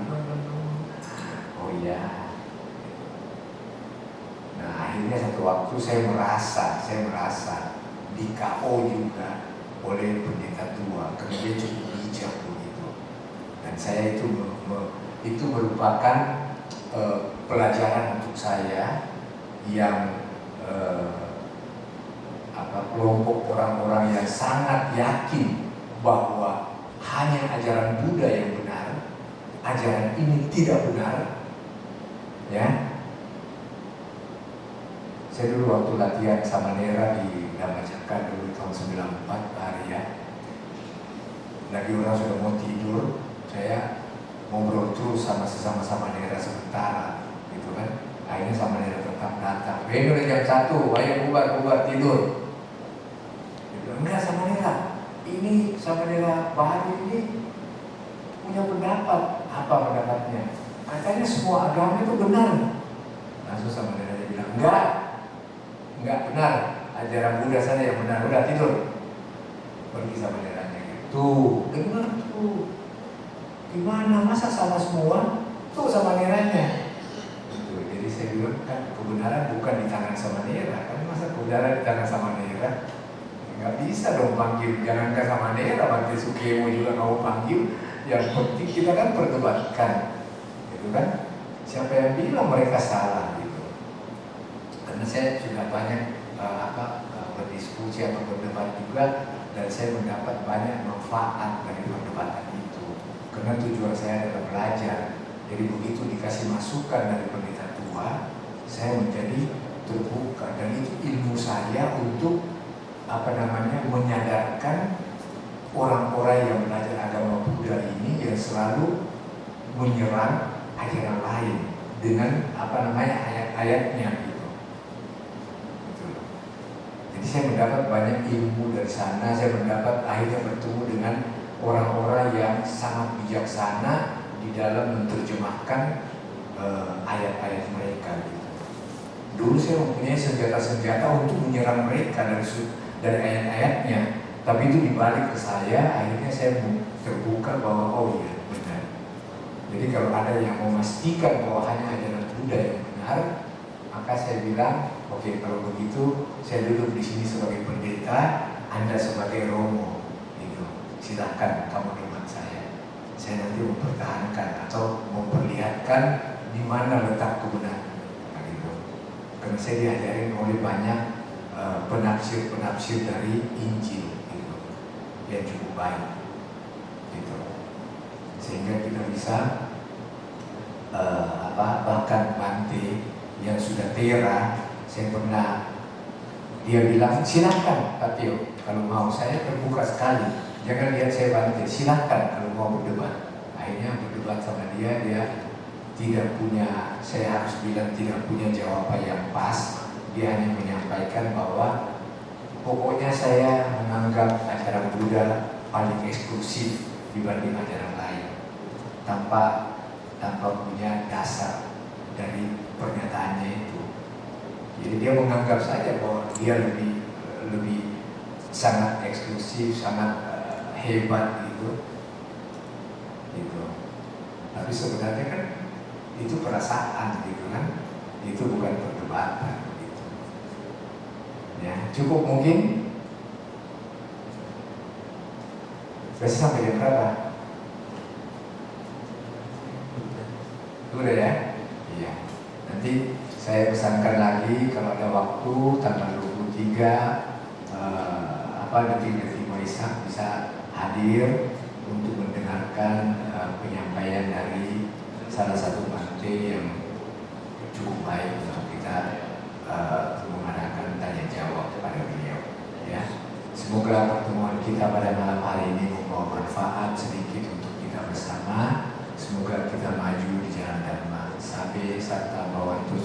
Oh iya. Nah akhirnya satu waktu saya merasa di KO juga oleh pendeta tua karena dia cukup bijak begitu. Dan saya itu merupakan pelajaran untuk saya yang kelompok orang-orang yang sangat yakin bahwa hanya ajaran Buddha yang benar, ajaran ini tidak benar, ya. Saya dulu waktu latihan Samanera di Dhamacakka dulu tahun 94 hari ya, lagi orang sudah mau tidur, saya ngobrol terus sama sesama Samanera sementara, gitu kan. Akhirnya Samanera tetap datang. Ini udah jam 1, ayo bubar tidur. Enggak Samanera, ini Samanera baru ini punya pendapat. Apa pendapatnya? Katanya semua agama itu benar. Langsung Samanera dia bilang enggak benar. Ajaran Buddha sana yang benar. Udah tidur. Pergi Samaneranya gitu. Dengar tuh. Gimana masa sama semua? Tuh Samaneranya. Gitu. Jadi saya bilang kan kebenaran bukan di tangan Samanera. Kan masa kebenaran di tangan Samanera? Nggak bisa dong panggil, jangan ke Samanera, Bante Sukemo juga mau panggil. Yang penting kita kan perdebatkan, gitu kan? Siapa yang bilang mereka salah gitu? Karena saya sudah banyak berdiskusi atau berdebat juga, dan saya mendapat banyak manfaat dari perdebatan itu. Karena tujuan saya adalah belajar. Jadi begitu dikasih masukan dari pendeta tua, saya menjadi terbuka, dan itu ilmu saya untuk menyadarkan orang-orang yang belajar agama Buddha ini yang selalu menyerang ajaran lain dengan ayat-ayatnya gitu. Jadi saya mendapat banyak ilmu dari sana. Saya mendapat akhirnya bertemu dengan orang-orang yang sangat bijaksana di dalam menerjemahkan ayat-ayat mereka gitu. Dulu saya mempunyai senjata-senjata untuk menyerang mereka dari ayat-ayatnya, tapi itu dibalik ke saya. Akhirnya saya terbuka bahwa oh iya benar. Jadi kalau ada yang memastikan bahwa hanya ajaran Buddha yang benar, maka saya bilang oke, kalau begitu saya duduk di sini sebagai pendeta, Anda sebagai romo, gitu. Silahkan kamu debat saya. Saya nanti mempertahankan atau memperlihatkan di mana letak kebenaran, gitu. Karena saya diajarin oleh banyak penafsir dari Injil gitu, yang cukup baik gitu, sehingga kita bisa bahkan Bante yang sudah tera, saya pernah dia bilang silakan Pak Tio kalau mau, saya terbuka sekali, jangan lihat saya Bante, silakan kalau mau berdebat. Akhirnya berdebat sama dia tidak punya, saya harus bilang tidak punya jawaban yang pas. Dia hanya menyampaikan bahwa pokoknya saya menganggap ajaran Buddha paling eksklusif dibanding ajaran lain, tanpa punya dasar dari pernyataannya itu. Jadi dia menganggap saja bahwa dia lebih sangat eksklusif, sangat hebat gitu. gitu. Tapi sebenarnya kan itu perasaan gitu kan, itu bukan perdebatan gitu. Ya, cukup mungkin. Besok sampai jam berapa? Udah ya? Iya. Nanti saya pesankan lagi kalau ada waktu tanggal 23 detik-detik Waisak bisa hadir untuk mendengarkan penyampaian dari salah satu bante yang cukup baik untuk kita mengadakan tanya jawab kepada beliau. Ya, semoga pertemuan kita pada malam hari ini membawa manfaat sedikit untuk kita bersama. Semoga kita maju di jalan Dharma. Sabe sarta bawantu